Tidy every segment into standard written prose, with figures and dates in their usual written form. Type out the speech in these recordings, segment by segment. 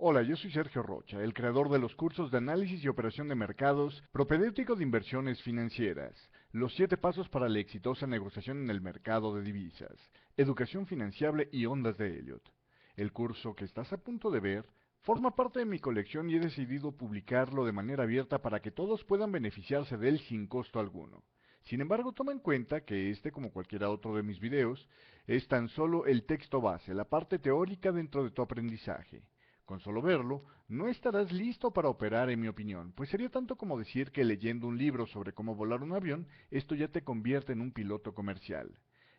Hola, yo soy Sergio Rocha, el creador de los cursos de análisis y operación de mercados, propedéutico de inversiones financieras, los 7 pasos para la exitosa negociación en el mercado de divisas, educación financiable y ondas de Elliot. El curso que estás a punto de ver forma parte de mi colección y he decidido publicarlo de manera abierta para que todos puedan beneficiarse de él sin costo alguno. Sin embargo, toma en cuenta que este, como cualquiera otro de mis videos, es tan solo el texto base, la parte teórica dentro de tu aprendizaje. Con solo verlo, no estarás listo para operar, en mi opinión, pues sería tanto como decir que leyendo un libro sobre cómo volar un avión, esto ya te convierte en un piloto comercial.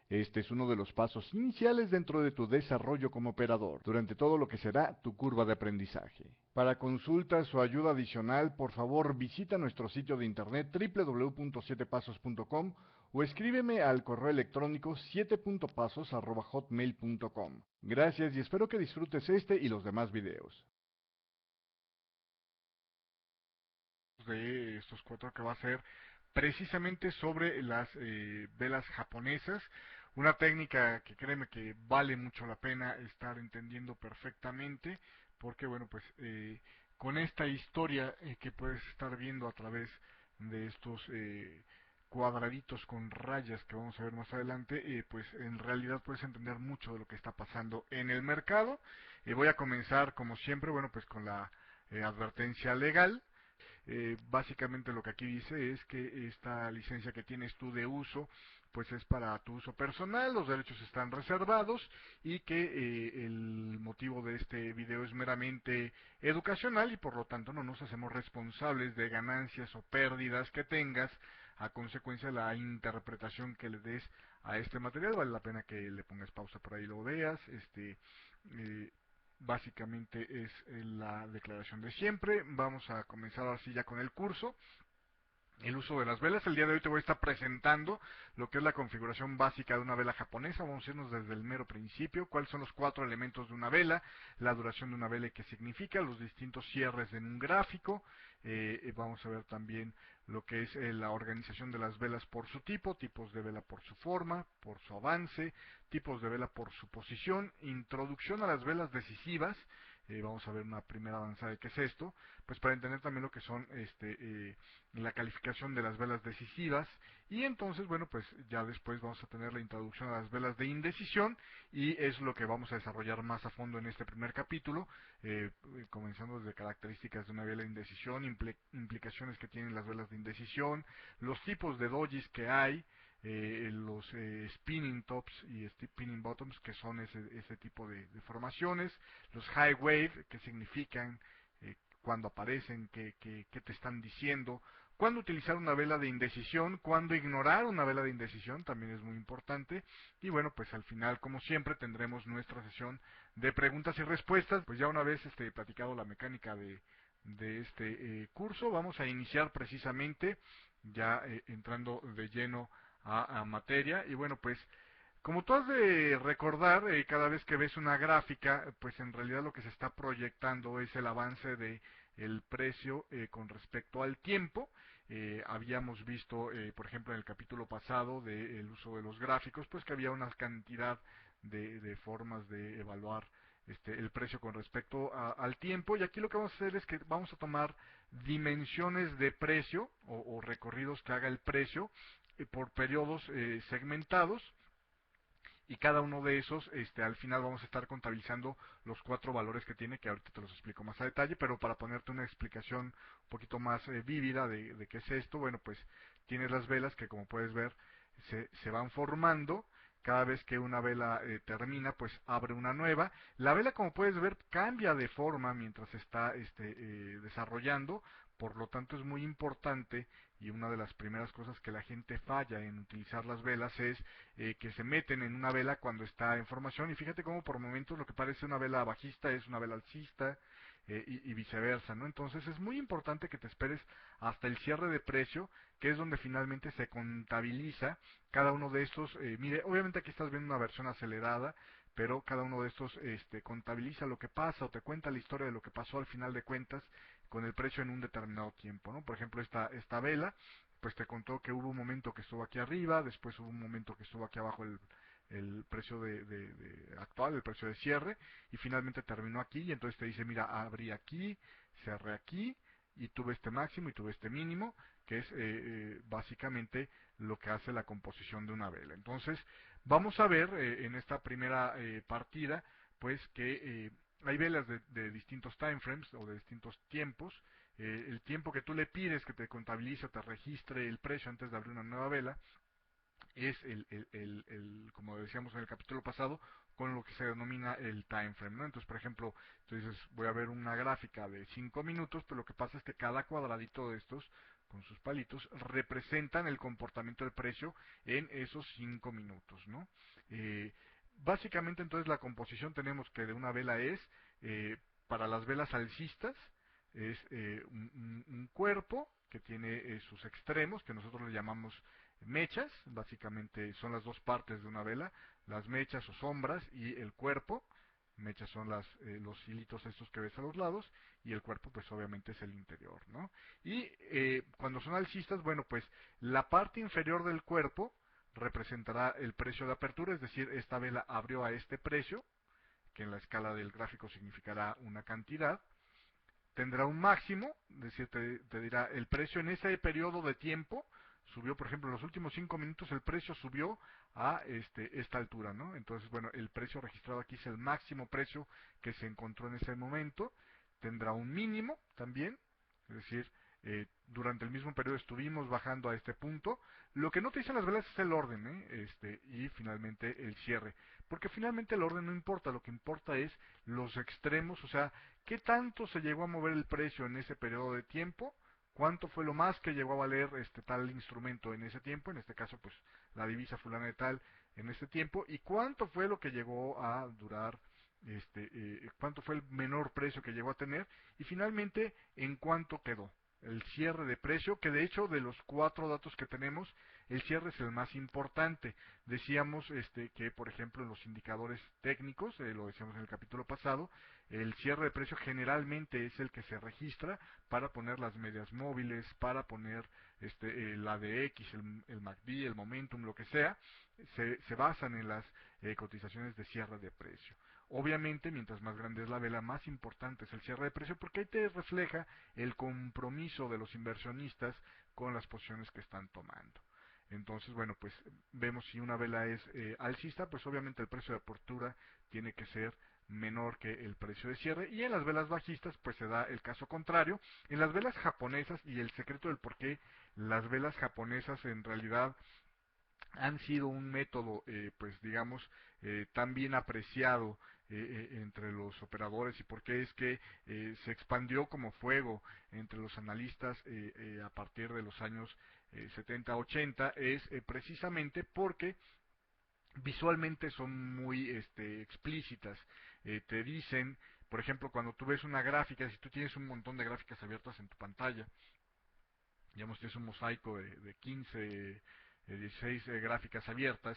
Este es uno de los pasos iniciales dentro de tu desarrollo como operador, durante todo lo que será tu curva de aprendizaje. Para consultas o ayuda adicional, por favor visita nuestro sitio de internet www.7pasos.com o escríbeme al correo electrónico 7pasos@hotmail.com. Gracias y espero que disfrutes este y los demás videos. De estos cuatro que va a ser precisamente sobre las velas japonesas, una técnica que créeme que vale mucho la pena estar entendiendo perfectamente, porque bueno, pues con esta historia que puedes estar viendo a través de estos cuadraditos con rayas que vamos a ver más adelante, pues en realidad puedes entender mucho de lo que está pasando en el mercado. Voy a comenzar como siempre, bueno, pues con la advertencia legal. Básicamente lo que aquí dice es que esta licencia que tienes tú de uso pues es para tu uso personal, los derechos están reservados y que el motivo de este video es meramente educacional y por lo tanto no nos hacemos responsables de ganancias o pérdidas que tengas a consecuencia de la interpretación que le des a este material. Vale la pena que le pongas pausa por ahí y lo veas. Eh, Básicamente es la declaración de siempre. Vamos a comenzar así ya con el curso. El uso de las velas. El día de hoy te voy a estar presentando lo que es la configuración básica de una vela japonesa. Vamos a irnos desde el mero principio. ¿Cuáles son los 4 elementos de una vela? La duración de una vela y qué significa. Los distintos cierres en un gráfico. Vamos a ver también lo que es la organización de las velas por su tipo. Tipos de vela por su forma, por su avance. Tipos de vela por su posición. Introducción a las velas decisivas. Vamos a ver una primera avanzada de qué es esto. Pues para entender también lo que son la calificación de las velas decisivas y entonces bueno pues ya después vamos a tener la introducción a las velas de indecisión y es lo que vamos a desarrollar más a fondo en este primer capítulo, comenzando desde características de una vela de indecisión, implicaciones que tienen las velas de indecisión, los tipos de dojis que hay, los spinning tops y spinning bottoms que son ese tipo de formaciones, los high wave que significan cuando aparecen, qué te están diciendo, cuándo utilizar una vela de indecisión, cuándo ignorar una vela de indecisión, también es muy importante. Y bueno, pues al final, como siempre, tendremos nuestra sesión de preguntas y respuestas. Pues ya una vez platicado la mecánica de este curso, vamos a iniciar precisamente ya entrando de lleno a materia. Y bueno, pues como tú has de recordar, cada vez que ves una gráfica, pues en realidad lo que se está proyectando es el avance de el precio con respecto al tiempo. Habíamos visto, por ejemplo, en el capítulo pasado del uso de los gráficos, pues que había una cantidad de formas de evaluar el precio con respecto al tiempo. Y aquí lo que vamos a hacer es que vamos a tomar dimensiones de precio o recorridos que haga el precio por periodos segmentados y cada uno de esos, al final vamos a estar contabilizando los 4 valores que tiene, que ahorita te los explico más a detalle, pero para ponerte una explicación un poquito más vívida de qué es esto, bueno, pues tienes las velas que como puedes ver se van formando. Cada vez que una vela termina, pues abre una nueva. La vela, como puedes ver, cambia de forma mientras se está desarrollando. Por lo tanto, es muy importante y una de las primeras cosas que la gente falla en utilizar las velas es que se meten en una vela cuando está en formación y fíjate cómo por momentos lo que parece una vela bajista es una vela alcista y viceversa, ¿no? Entonces es muy importante que te esperes hasta el cierre de precio, que es donde finalmente se contabiliza cada uno de estos. Mire, obviamente aquí estás viendo una versión acelerada, pero cada uno de estos contabiliza lo que pasa o te cuenta la historia de lo que pasó al final de cuentas con el precio en un determinado tiempo, ¿no? Por ejemplo, esta vela pues te contó que hubo un momento que estuvo aquí arriba, después hubo un momento que estuvo aquí abajo el precio actual, el precio de cierre, y finalmente terminó aquí, y entonces te dice, mira, abrí aquí, cerré aquí, y tuve este máximo y tuve este mínimo, que es básicamente lo que hace la composición de una vela. Entonces, vamos a ver en esta primera partida, pues que hay velas de distintos time frames o de distintos tiempos. El tiempo que tú le pides que te contabilice o te registre el precio antes de abrir una nueva vela es como decíamos en el capítulo pasado, con lo que se denomina el time frame, ¿no? Entonces, por ejemplo, tú dices, voy a ver una gráfica de 5 minutos, pero lo que pasa es que cada cuadradito de estos, con sus palitos, representan el comportamiento del precio en esos 5 minutos, ¿no? Eh, Básicamente, entonces, la composición tenemos que de una vela es, para las velas alcistas, es un cuerpo que tiene sus extremos, que nosotros le llamamos mechas, básicamente son las dos partes de una vela, las mechas o sombras y el cuerpo. Mechas son los hilitos estos que ves a los lados y el cuerpo pues obviamente es el interior, ¿no? Y cuando son alcistas, bueno, pues la parte inferior del cuerpo representará el precio de apertura, es decir, esta vela abrió a este precio, que en la escala del gráfico significará una cantidad, tendrá un máximo, es decir, te dirá el precio en ese periodo de tiempo subió, por ejemplo, en los últimos 5 minutos el precio subió a esta altura, ¿no? Entonces, bueno, el precio registrado aquí es el máximo precio que se encontró en ese momento, tendrá un mínimo también, es decir, durante el mismo periodo estuvimos bajando a este punto. Lo que no te dicen las velas es el orden, y finalmente el cierre, porque finalmente el orden no importa, lo que importa es los extremos, o sea, qué tanto se llegó a mover el precio en ese periodo de tiempo, cuánto fue lo más que llegó a valer tal instrumento en ese tiempo, en este caso pues la divisa fulana de tal en este tiempo, y cuánto fue lo que llegó a durar, cuánto fue el menor precio que llegó a tener, y finalmente en cuánto quedó el cierre de precio, que de hecho de los 4 datos que tenemos, el cierre es el más importante. Decíamos que, por ejemplo, en los indicadores técnicos, lo decíamos en el capítulo pasado, el cierre de precio generalmente es el que se registra para poner las medias móviles, para poner el ADX, el MACD, el Momentum, lo que sea, se basan en las cotizaciones de cierre de precio. Obviamente, mientras más grande es la vela, más importante es el cierre de precio porque ahí te refleja el compromiso de los inversionistas con las posiciones que están tomando. Entonces, bueno, pues vemos si una vela es alcista, pues obviamente el precio de apertura tiene que ser menor que el precio de cierre, y en las velas bajistas pues se da el caso contrario. En las velas japonesas, y el secreto del por qué las velas japonesas en realidad han sido un método, pues digamos, tan bien apreciado entre los operadores, y por qué es que se expandió como fuego entre los analistas a partir de los años 70-80, es precisamente porque visualmente son muy explícitas. Te dicen, por ejemplo, cuando tú ves una gráfica, si tú tienes un montón de gráficas abiertas en tu pantalla, digamos, tienes un mosaico de 15, 16 gráficas abiertas,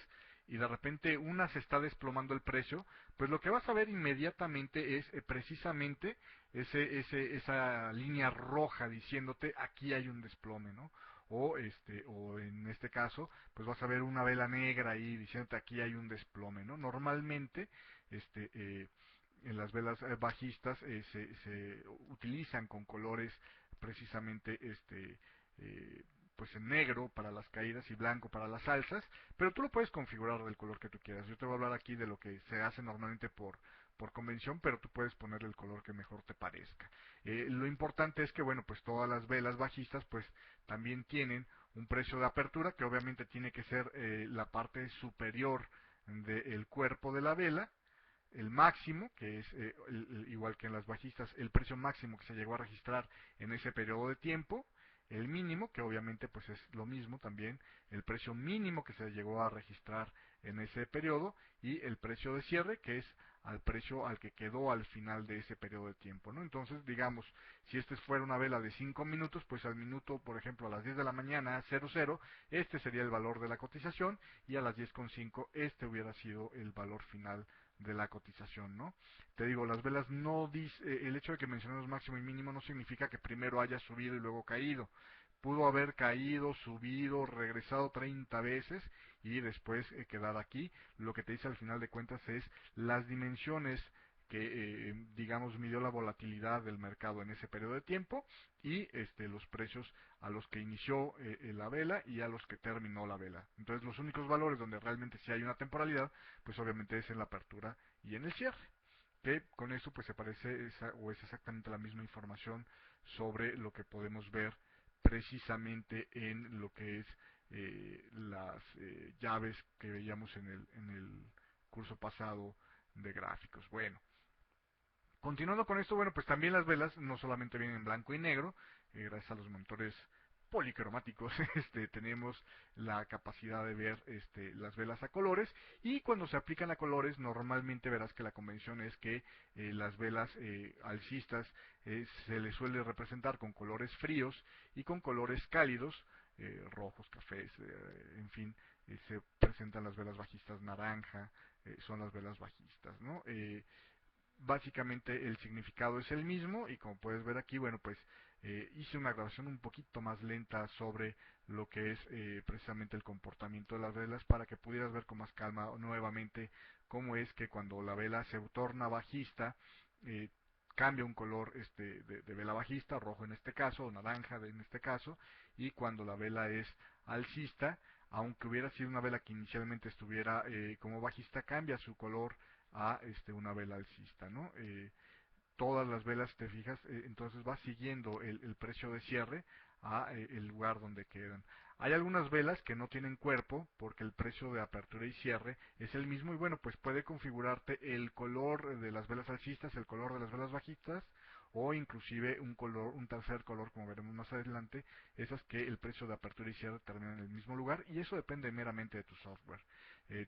y de repente una se está desplomando el precio, pues lo que vas a ver inmediatamente es precisamente esa línea roja diciéndote aquí hay un desplome, ¿no? O en este caso, pues vas a ver una vela negra ahí diciéndote aquí hay un desplome, ¿no? Normalmente, en las velas bajistas se utilizan con colores precisamente pues en negro para las caídas y blanco para las alzas, pero tú lo puedes configurar del color que tú quieras. Yo te voy a hablar aquí de lo que se hace normalmente por convención, pero tú puedes ponerle el color que mejor te parezca. Lo importante es que, bueno, pues todas las velas bajistas pues también tienen un precio de apertura que obviamente tiene que ser la parte superior del cuerpo de la vela, el máximo, que es igual que en las bajistas, el precio máximo que se llegó a registrar en ese periodo de tiempo, el mínimo, que obviamente pues es lo mismo también, el precio mínimo que se llegó a registrar en ese periodo, y el precio de cierre, que es al precio al que quedó al final de ese periodo de tiempo, ¿no? Entonces, digamos, si este fuera una vela de 5 minutos, pues al minuto, por ejemplo, a las 10 de la mañana, 00, este sería el valor de la cotización, y a las 10:05 este hubiera sido el valor final de la cotización, ¿no? Te digo, las velas no dice, el hecho de que mencionemos máximo y mínimo no significa que primero haya subido y luego caído. pudo haber caído, subido, regresado 30 veces y después quedar aquí. Lo que te dice al final de cuentas es las dimensiones que digamos midió la volatilidad del mercado en ese periodo de tiempo y los precios a los que inició la vela y a los que terminó la vela. Entonces los únicos valores donde realmente sí hay una temporalidad, pues obviamente es en la apertura y en el cierre. Que con esto pues se parece o es exactamente la misma información sobre lo que podemos ver precisamente en lo que es las llaves que veíamos en el curso pasado de gráficos. Bueno, continuando con esto, bueno, pues también las velas no solamente vienen en blanco y negro, gracias a los monitores policromáticos, tenemos la capacidad de ver las velas a colores y cuando se aplican a colores normalmente verás que la convención es que las velas alcistas se les suele representar con colores fríos y con colores cálidos, rojos, cafés, en fin, se presentan las velas bajistas naranja, son las velas bajistas, ¿no? Básicamente el significado es el mismo y como puedes ver aquí, bueno, pues hice una grabación un poquito más lenta sobre lo que es precisamente el comportamiento de las velas para que pudieras ver con más calma nuevamente cómo es que cuando la vela se torna bajista, eh, cambia un color de vela bajista, rojo en este caso, o naranja en este caso, y cuando la vela es alcista, aunque hubiera sido una vela que inicialmente estuviera como bajista, cambia su color a una vela alcista, ¿no? Todas las velas, te fijas, entonces va siguiendo el precio de cierre a el lugar donde quedan. Hay algunas velas que no tienen cuerpo porque el precio de apertura y cierre es el mismo y bueno, pues puede configurarte el color de las velas alcistas, el color de las velas bajistas o inclusive un color, un tercer color como veremos más adelante, esas que el precio de apertura y cierre terminan en el mismo lugar y eso depende meramente de tu software.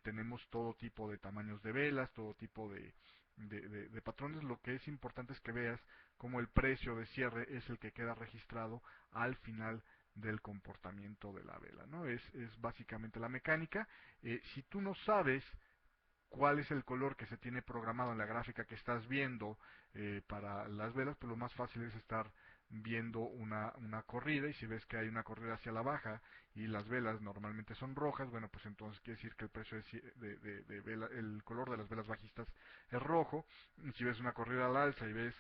Tenemos todo tipo de tamaños de velas, todo tipo de patrones. Lo que es importante es que veas cómo el precio de cierre es el que queda registrado al final del comportamiento de la vela, ¿no? Es básicamente la mecánica. Si tú no sabes cuál es el color que se tiene programado en la gráfica que estás viendo para las velas, pues lo más fácil es estar viendo una corrida y si ves que hay una corrida hacia la baja y las velas normalmente son rojas, bueno, pues entonces quiere decir que el precio de vela, el color de las velas bajistas es rojo. Y si ves una corrida al alza y ves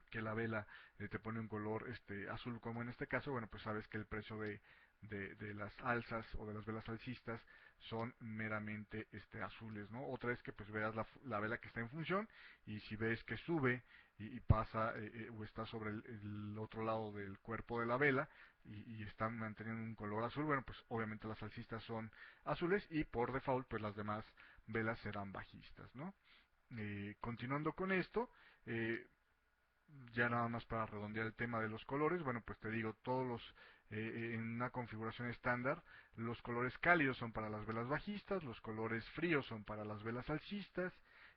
que la vela te pone un color azul como en este caso, bueno, pues sabes que el precio de las alzas o de las velas alcistas son meramente azules, ¿no? Otra es que pues veas la vela que está en función y si ves que sube y pasa o está sobre el otro lado del cuerpo de la vela y están manteniendo un color azul, bueno, pues obviamente las alcistas son azules y por default pues las demás velas serán bajistas, ¿no? Continuando con esto, ya nada más para redondear el tema de los colores, bueno, pues te digo, todos los, en una configuración estándar, los colores cálidos son para las velas bajistas, los colores fríos son para las velas alcistas,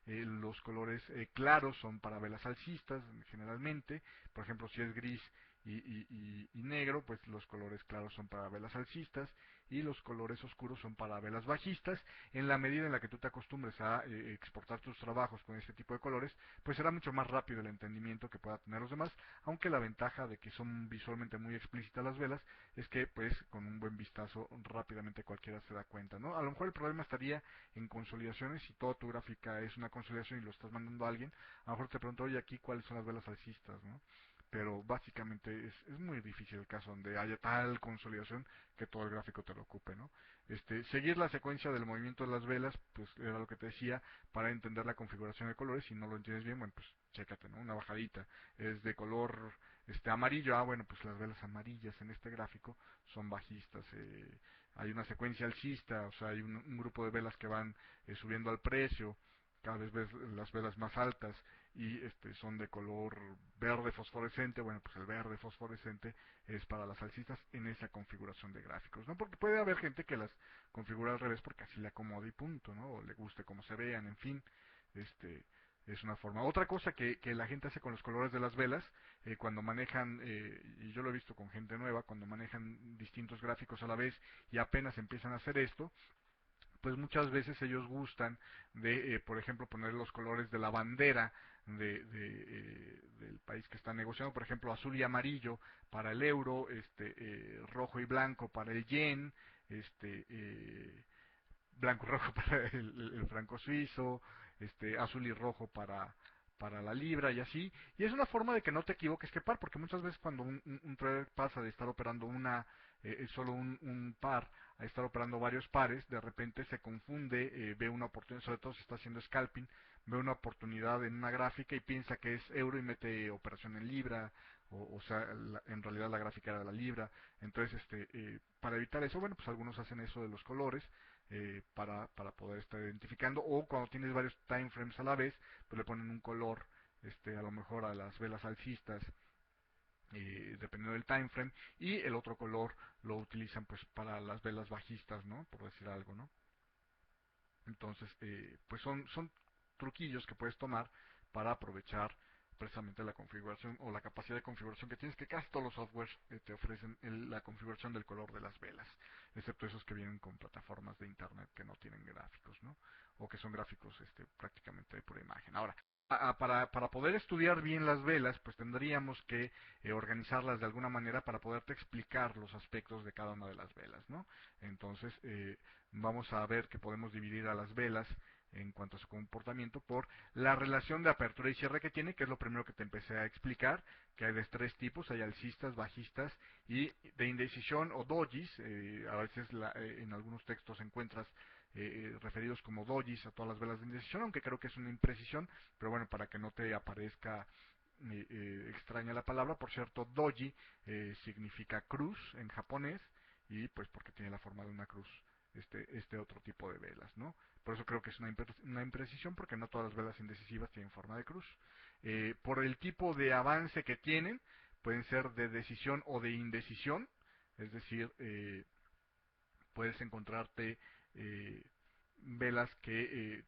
los colores claros son para velas alcistas, generalmente, por ejemplo, si es gris y negro, pues los colores claros son para velas alcistas y los colores oscuros son para velas bajistas. En la medida en la que tú te acostumbres a exportar tus trabajos con este tipo de colores, pues será mucho más rápido el entendimiento que pueda tener los demás, aunque la ventaja de que son visualmente muy explícitas las velas es que pues con un buen vistazo rápidamente cualquiera se da cuenta, ¿no? A lo mejor el problema estaría en consolidaciones, si toda tu gráfica es una consolidación y lo estás mandando a alguien, a lo mejor te pregunto, oye, aquí cuáles son las velas alcistas, ¿no? Pero básicamente es muy difícil el caso donde haya tal consolidación que todo el gráfico te lo ocupe, ¿no? Seguir la secuencia del movimiento de las velas, pues era lo que te decía, para entender la configuración de colores. Si no lo entiendes bien, bueno, pues chécate, ¿no? Una bajadita es de color amarillo, bueno, pues las velas amarillas en este gráfico son bajistas. Hay una secuencia alcista, o sea, hay un grupo de velas que van subiendo al precio. Cada vez ves las velas más altas y son de color verde fosforescente. Bueno, pues el verde fosforescente es para las alcistas en esa configuración de gráficos, ¿no? Porque puede haber gente que las configura al revés porque así le acomoda y punto, ¿no? O le guste cómo se vean, en fin, este es una forma. Otra cosa que la gente hace con los colores de las velas, cuando manejan, y yo lo he visto con gente nueva, cuando manejan distintos gráficos a la vez y apenas empiezan a hacer esto, pues muchas veces ellos gustan de, por ejemplo, poner los colores de la bandera del país que están negociando, por ejemplo, azul y amarillo para el euro, rojo y blanco para el yen, blanco y rojo para el franco suizo, azul y rojo para la libra y así. Y es una forma de que no te equivoques que par, porque muchas veces cuando un trader pasa de estar operando solo un par a estar operando varios pares, de repente se confunde, ve una oportunidad, sobre todo si está haciendo scalping, ve una oportunidad en una gráfica y piensa que es euro y mete operación en libra, o sea, en realidad la gráfica era la libra. Entonces, para evitar eso, bueno, pues algunos hacen eso de los colores, para poder estar identificando, o cuando tienes varios time frames a la vez, pues le ponen un color, a lo mejor a las velas alcistas, dependiendo del time frame, y el otro color lo utilizan pues para las velas bajistas, ¿no? Por decir algo, ¿no? Entonces, pues son truquillos que puedes tomar para aprovechar precisamente la configuración o la capacidad de configuración que tienes, que casi todos los softwares te ofrecen la configuración del color de las velas, excepto esos que vienen con plataformas de internet que no tienen gráficos, ¿no? O que son gráficos prácticamente de pura imagen. Ahora, para poder estudiar bien las velas, pues tendríamos que organizarlas de alguna manera para poderte explicar los aspectos de cada una de las velas, ¿no? Entonces, vamos a ver que podemos dividir a las velas en cuanto a su comportamiento por la relación de apertura y cierre que tiene, que es lo primero que te empecé a explicar, que hay de tres tipos, hay alcistas, bajistas y de indecisión o dojis. A veces en algunos textos encuentras referidos como dojis a todas las velas de indecisión, aunque creo que es una imprecisión, pero bueno, para que no te aparezca extraña la palabra. Por cierto, doji significa cruz en japonés, y pues porque tiene la forma de una cruz este otro tipo de velas, ¿no? Por eso creo que es una imprecisión, porque no todas las velas indecisivas tienen forma de cruz. Por el tipo de avance que tienen, pueden ser de decisión o de indecisión, es decir, puedes encontrarte eh, velas que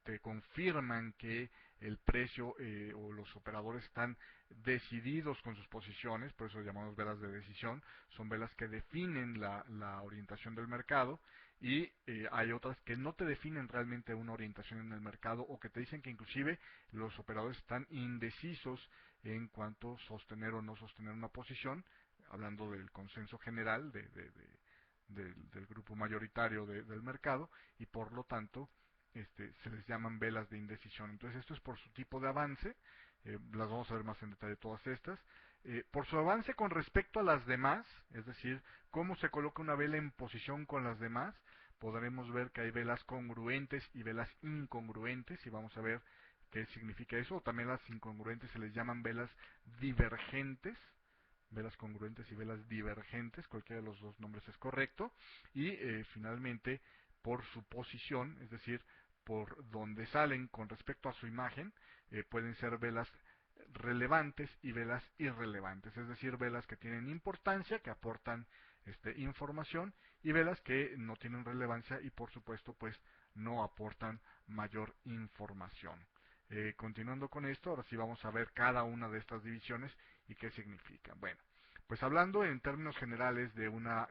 te confirman que el precio o los operadores están decididos con sus posiciones, por eso llamamos velas de decisión. Son velas que definen la orientación del mercado, y hay otras que no te definen realmente una orientación en el mercado, o que te dicen que inclusive los operadores están indecisos en cuanto a sostener o no sostener una posición, hablando del consenso general del grupo mayoritario del mercado, y por lo tanto se les llaman velas de indecisión. Entonces esto es por su tipo de avance, las vamos a ver más en detalle todas estas. Por su avance con respecto a las demás, es decir, cómo se coloca una vela en posición con las demás, podremos ver que hay velas congruentes y velas incongruentes, y vamos a ver qué significa eso. También las incongruentes se les llaman velas divergentes, velas congruentes y velas divergentes, cualquiera de los dos nombres es correcto. Y finalmente, por su posición, es decir, por donde salen con respecto a su imagen, pueden ser velas relevantes y velas irrelevantes, es decir, velas que tienen importancia, que aportan información, y velas que no tienen relevancia y por supuesto pues no aportan mayor información. Continuando con esto, ahora sí vamos a ver cada una de estas divisiones y qué significan. Bueno, pues hablando en términos generales de una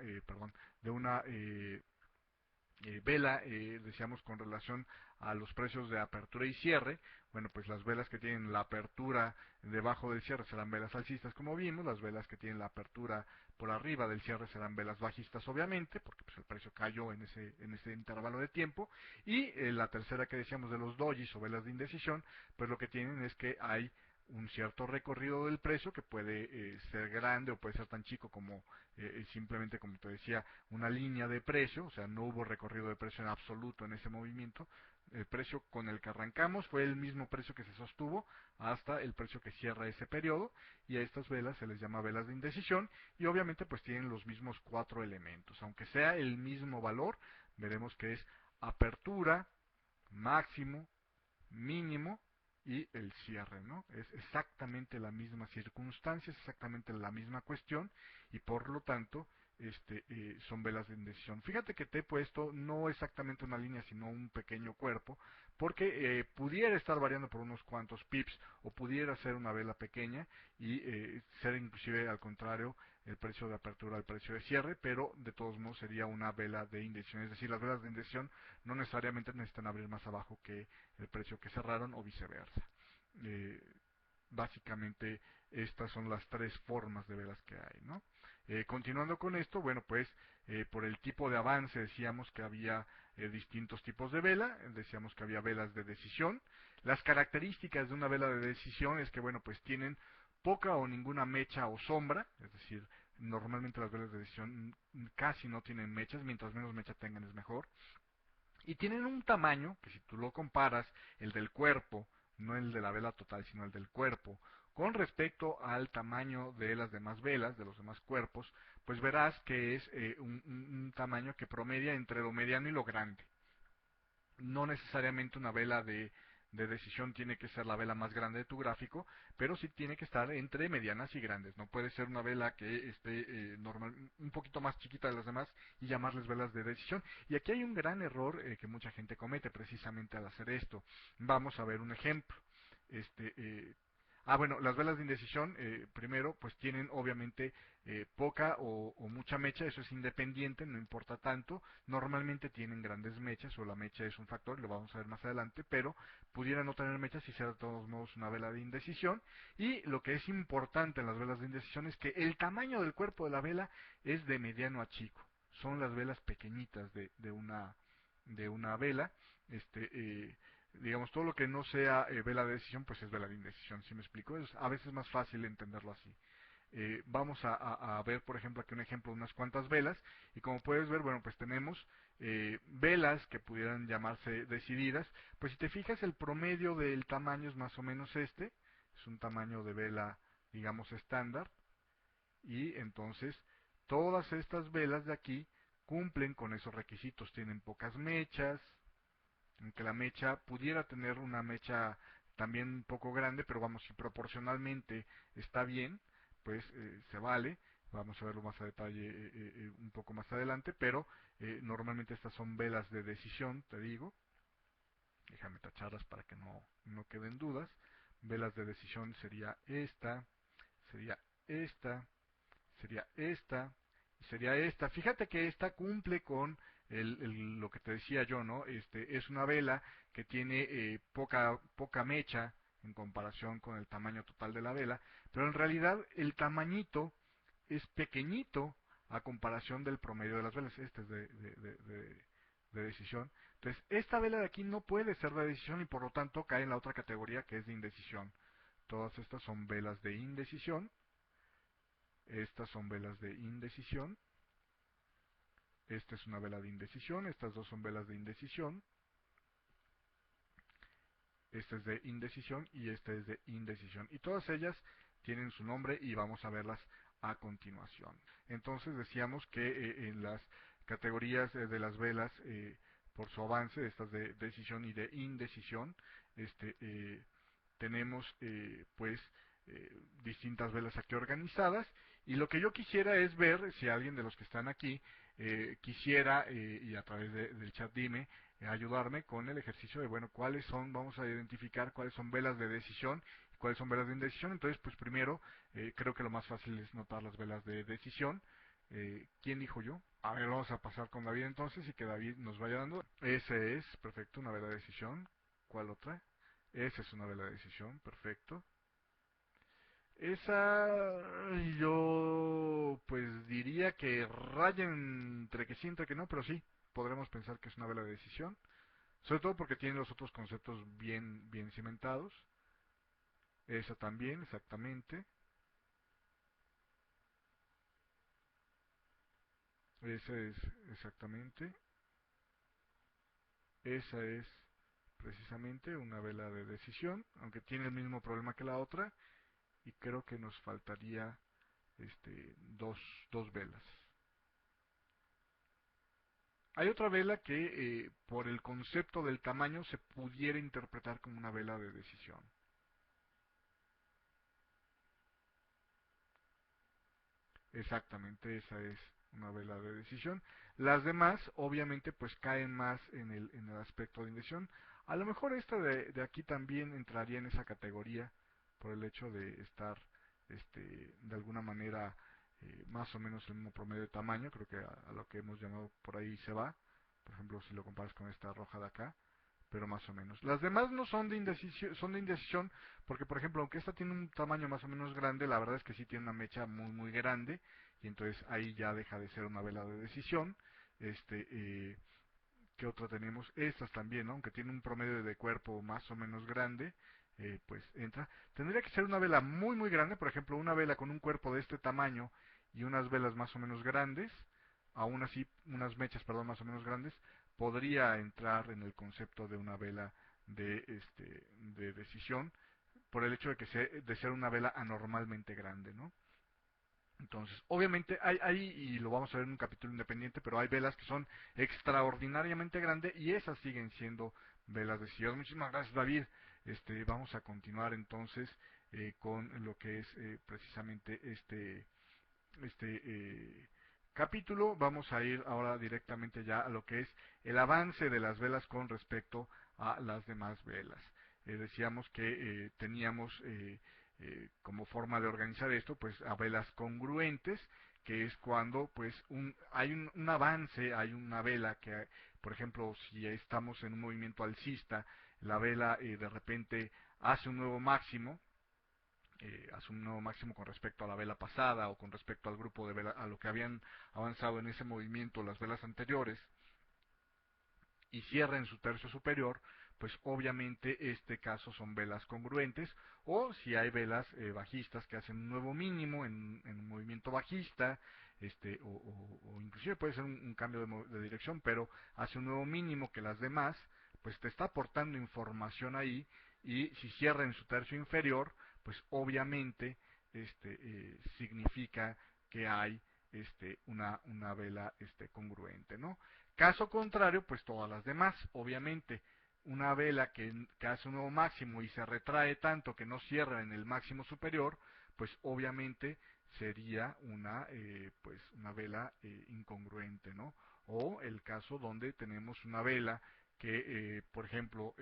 vela, decíamos con relación a los precios de apertura y cierre. Bueno, pues las velas que tienen la apertura debajo del cierre serán velas alcistas, como vimos. Las velas que tienen la apertura por arriba del cierre serán velas bajistas, obviamente, porque pues el precio cayó en ese intervalo de tiempo. Y la tercera que decíamos de los dojis o velas de indecisión, pues lo que tienen es que hay un cierto recorrido del precio, que puede ser grande o puede ser tan chico como simplemente, como te decía, una línea de precio. O sea, no hubo recorrido de precio en absoluto en ese movimiento. El precio con el que arrancamos fue el mismo precio que se sostuvo hasta el precio que cierra ese periodo, y a estas velas se les llama velas de indecisión, y obviamente pues tienen los mismos cuatro elementos. Aunque sea el mismo valor, veremos que es apertura, máximo, mínimo y el cierre, ¿no? Es exactamente la misma circunstancia, es exactamente la misma cuestión, y por lo tanto son velas de indecisión. Fíjate que te he puesto no exactamente una línea, sino un pequeño cuerpo, porque pudiera estar variando por unos cuantos pips, o pudiera ser una vela pequeña y ser inclusive al contrario el precio de apertura al precio de cierre, pero de todos modos sería una vela de indecisión. Es decir, las velas de indecisión no necesariamente necesitan abrir más abajo que el precio que cerraron o viceversa. Eh, Básicamente estas son las tres formas de velas que hay, ¿no? Continuando con esto, bueno, pues por el tipo de avance decíamos que había distintos tipos de vela, decíamos que había velas de decisión. Las características de una vela de decisión es que, bueno, pues tienen poca o ninguna mecha o sombra, es decir, normalmente las velas de decisión casi no tienen mechas, mientras menos mecha tengan es mejor. Y tienen un tamaño que si tú lo comparas, el del cuerpo, no el de la vela total, sino el del cuerpo, con respecto al tamaño de las demás velas, de los demás cuerpos, pues verás que es un tamaño que promedia entre lo mediano y lo grande. No necesariamente una vela de decisión tiene que ser la vela más grande de tu gráfico, pero sí tiene que estar entre medianas y grandes. No puede ser una vela que esté un poquito más chiquita de las demás y llamarles velas de decisión. Y aquí hay un gran error que mucha gente comete precisamente al hacer esto. Vamos a ver un ejemplo. Este, eh, bueno, las velas de indecisión, primero, pues tienen obviamente poca o mucha mecha, eso es independiente, no importa tanto. Normalmente tienen grandes mechas, o la mecha es un factor, lo vamos a ver más adelante, pero pudiera no tener mechas y ser de todos modos una vela de indecisión. Y lo que es importante en las velas de indecisión es que el tamaño del cuerpo de la vela es de mediano a chico. Son las velas pequeñitas de una vela. Este, digamos, todo lo que no sea vela de decisión, pues es vela de indecisión, ¿sí me explico? Es a veces más fácil entenderlo así. Vamos a ver, por ejemplo, aquí un ejemplo de unas cuantas velas, y como puedes ver, bueno, pues tenemos velas que pudieran llamarse decididas. Pues si te fijas, el promedio del tamaño es más o menos este, es un tamaño de vela, digamos, estándar, y entonces todas estas velas de aquí cumplen con esos requisitos, tienen pocas mechas, aunque la mecha pudiera tener una mecha también un poco grande, pero vamos, si proporcionalmente está bien, pues se vale. Vamos a verlo más a detalle un poco más adelante, pero normalmente estas son velas de decisión, te digo. Déjame tacharlas para que no queden dudas. Velas de decisión sería esta, sería esta, sería esta y sería esta. Fíjate que esta cumple con lo que te decía yo, ¿no? Es una vela que tiene poca mecha en comparación con el tamaño total de la vela, pero en realidad el tamañito es pequeñito a comparación del promedio de las velas. Este es de decisión. Entonces, esta vela de aquí no puede ser de decisión y por lo tanto cae en la otra categoría que es de indecisión. Todas estas son velas de indecisión. Estas son velas de indecisión. Esta es una vela de indecisión. Estas dos son velas de indecisión. Esta es de indecisión y esta es de indecisión. Y todas ellas tienen su nombre y vamos a verlas a continuación. Entonces decíamos que en las categorías de las velas, por su avance, estas de decisión y de indecisión, tenemos pues distintas velas aquí organizadas, y lo que yo quisiera es ver si alguien de los que están aquí quisiera, y a través del chat dime, ayudarme con el ejercicio de, bueno, cuáles son, vamos a identificar cuáles son velas de decisión y cuáles son velas de indecisión. Entonces, pues primero, creo que lo más fácil es notar las velas de decisión. ¿Quién dijo yo? A ver, vamos a pasar con David entonces y que David nos vaya dando. Ese es, perfecto, una vela de decisión. ¿Cuál otra? Esa es una vela de decisión, perfecto. Esa yo pues diría que raya entre que sí, entre que no, pero sí, podremos pensar que es una vela de decisión. Sobre todo porque tiene los otros conceptos bien cimentados. Esa también, exactamente. Esa es, exactamente. Esa es precisamente una vela de decisión, aunque tiene el mismo problema que la otra. Y creo que nos faltaría dos velas. Hay otra vela que por el concepto del tamaño se pudiera interpretar como una vela de decisión. Exactamente, esa es una vela de decisión. Las demás, obviamente, pues caen más en el aspecto de indecisión. A lo mejor esta de aquí también entraría en esa categoría por el hecho de estar, de alguna manera, más o menos el mismo promedio de tamaño, creo que a lo que hemos llamado por ahí se va. Por ejemplo, si lo comparas con esta roja de acá, pero más o menos. Las demás no son de indecisión, son de indecisión, porque por ejemplo, aunque esta tiene un tamaño más o menos grande, la verdad es que sí tiene una mecha muy grande, y entonces ahí ya deja de ser una vela de decisión. Este, ¿Qué otra tenemos? Estas también, ¿no? Aunque tiene un promedio de cuerpo más o menos grande, pues entra. Tendría que ser una vela muy grande, por ejemplo, una vela con un cuerpo de este tamaño y unas velas más o menos grandes, aún así, unas mechas, perdón, más o menos grandes, podría entrar en el concepto de una vela de decisión, por el hecho de que de ser una vela anormalmente grande, ¿no? Entonces, obviamente y lo vamos a ver en un capítulo independiente, pero hay velas que son extraordinariamente grandes y esas siguen siendo velas de sillón. Muchísimas gracias, David. Vamos a continuar entonces con lo que es precisamente capítulo. Vamos a ir ahora directamente ya a lo que es el avance de las velas con respecto a las demás velas. Decíamos que teníamos como forma de organizar esto, pues a velas congruentes, que es cuando pues hay un avance, hay una vela que, por ejemplo, si estamos en un movimiento alcista, la vela de repente hace un nuevo máximo, hace un nuevo máximo con respecto a la vela pasada o con respecto al grupo de velas, a lo que habían avanzado en ese movimiento las velas anteriores, y cierra en su tercio superior, pues obviamente este caso son velas congruentes, o si hay velas bajistas que hacen un nuevo mínimo en un movimiento bajista, o inclusive puede ser un cambio de dirección, pero hace un nuevo mínimo que las demás, pues te está aportando información ahí, y si cierra en su tercio inferior, pues obviamente significa que hay una vela congruente, ¿no? Caso contrario, pues todas las demás, obviamente, una vela que hace un nuevo máximo y se retrae tanto que no cierra en el máximo superior, pues obviamente sería pues una vela incongruente, ¿no? O el caso donde tenemos una vela que, por ejemplo,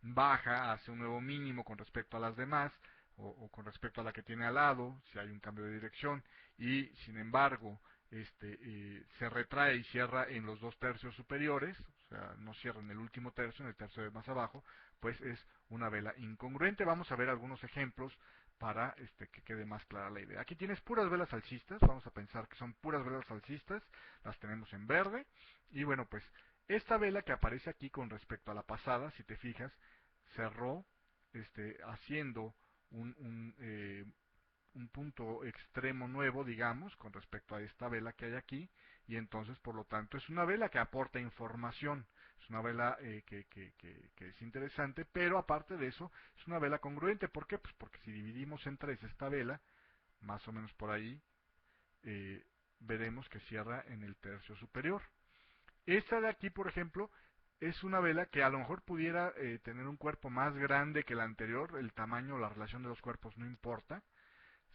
baja, hace un nuevo mínimo con respecto a las demás, o con respecto a la que tiene al lado, si hay un cambio de dirección, y sin embargo se retrae y cierra en los dos tercios superiores, o sea, no cierra en el último tercio, en el tercio de más abajo, pues es una vela incongruente. Vamos a ver algunos ejemplos para que quede más clara la idea. Aquí tienes puras velas alcistas, vamos a pensar que son puras velas alcistas, las tenemos en verde, y bueno, pues esta vela que aparece aquí con respecto a la pasada, si te fijas, cerró haciendo un punto extremo nuevo, digamos, con respecto a esta vela que hay aquí, y entonces, por lo tanto, es una vela que aporta información, es una vela que es interesante, pero aparte de eso, es una vela congruente. ¿Por qué? Pues porque si dividimos en tres esta vela, más o menos por ahí, eh, veremos que cierra en el tercio superior. Esta de aquí, por ejemplo, es una vela que a lo mejor pudiera tener un cuerpo más grande que la anterior, el tamaño, la relación de los cuerpos no importa,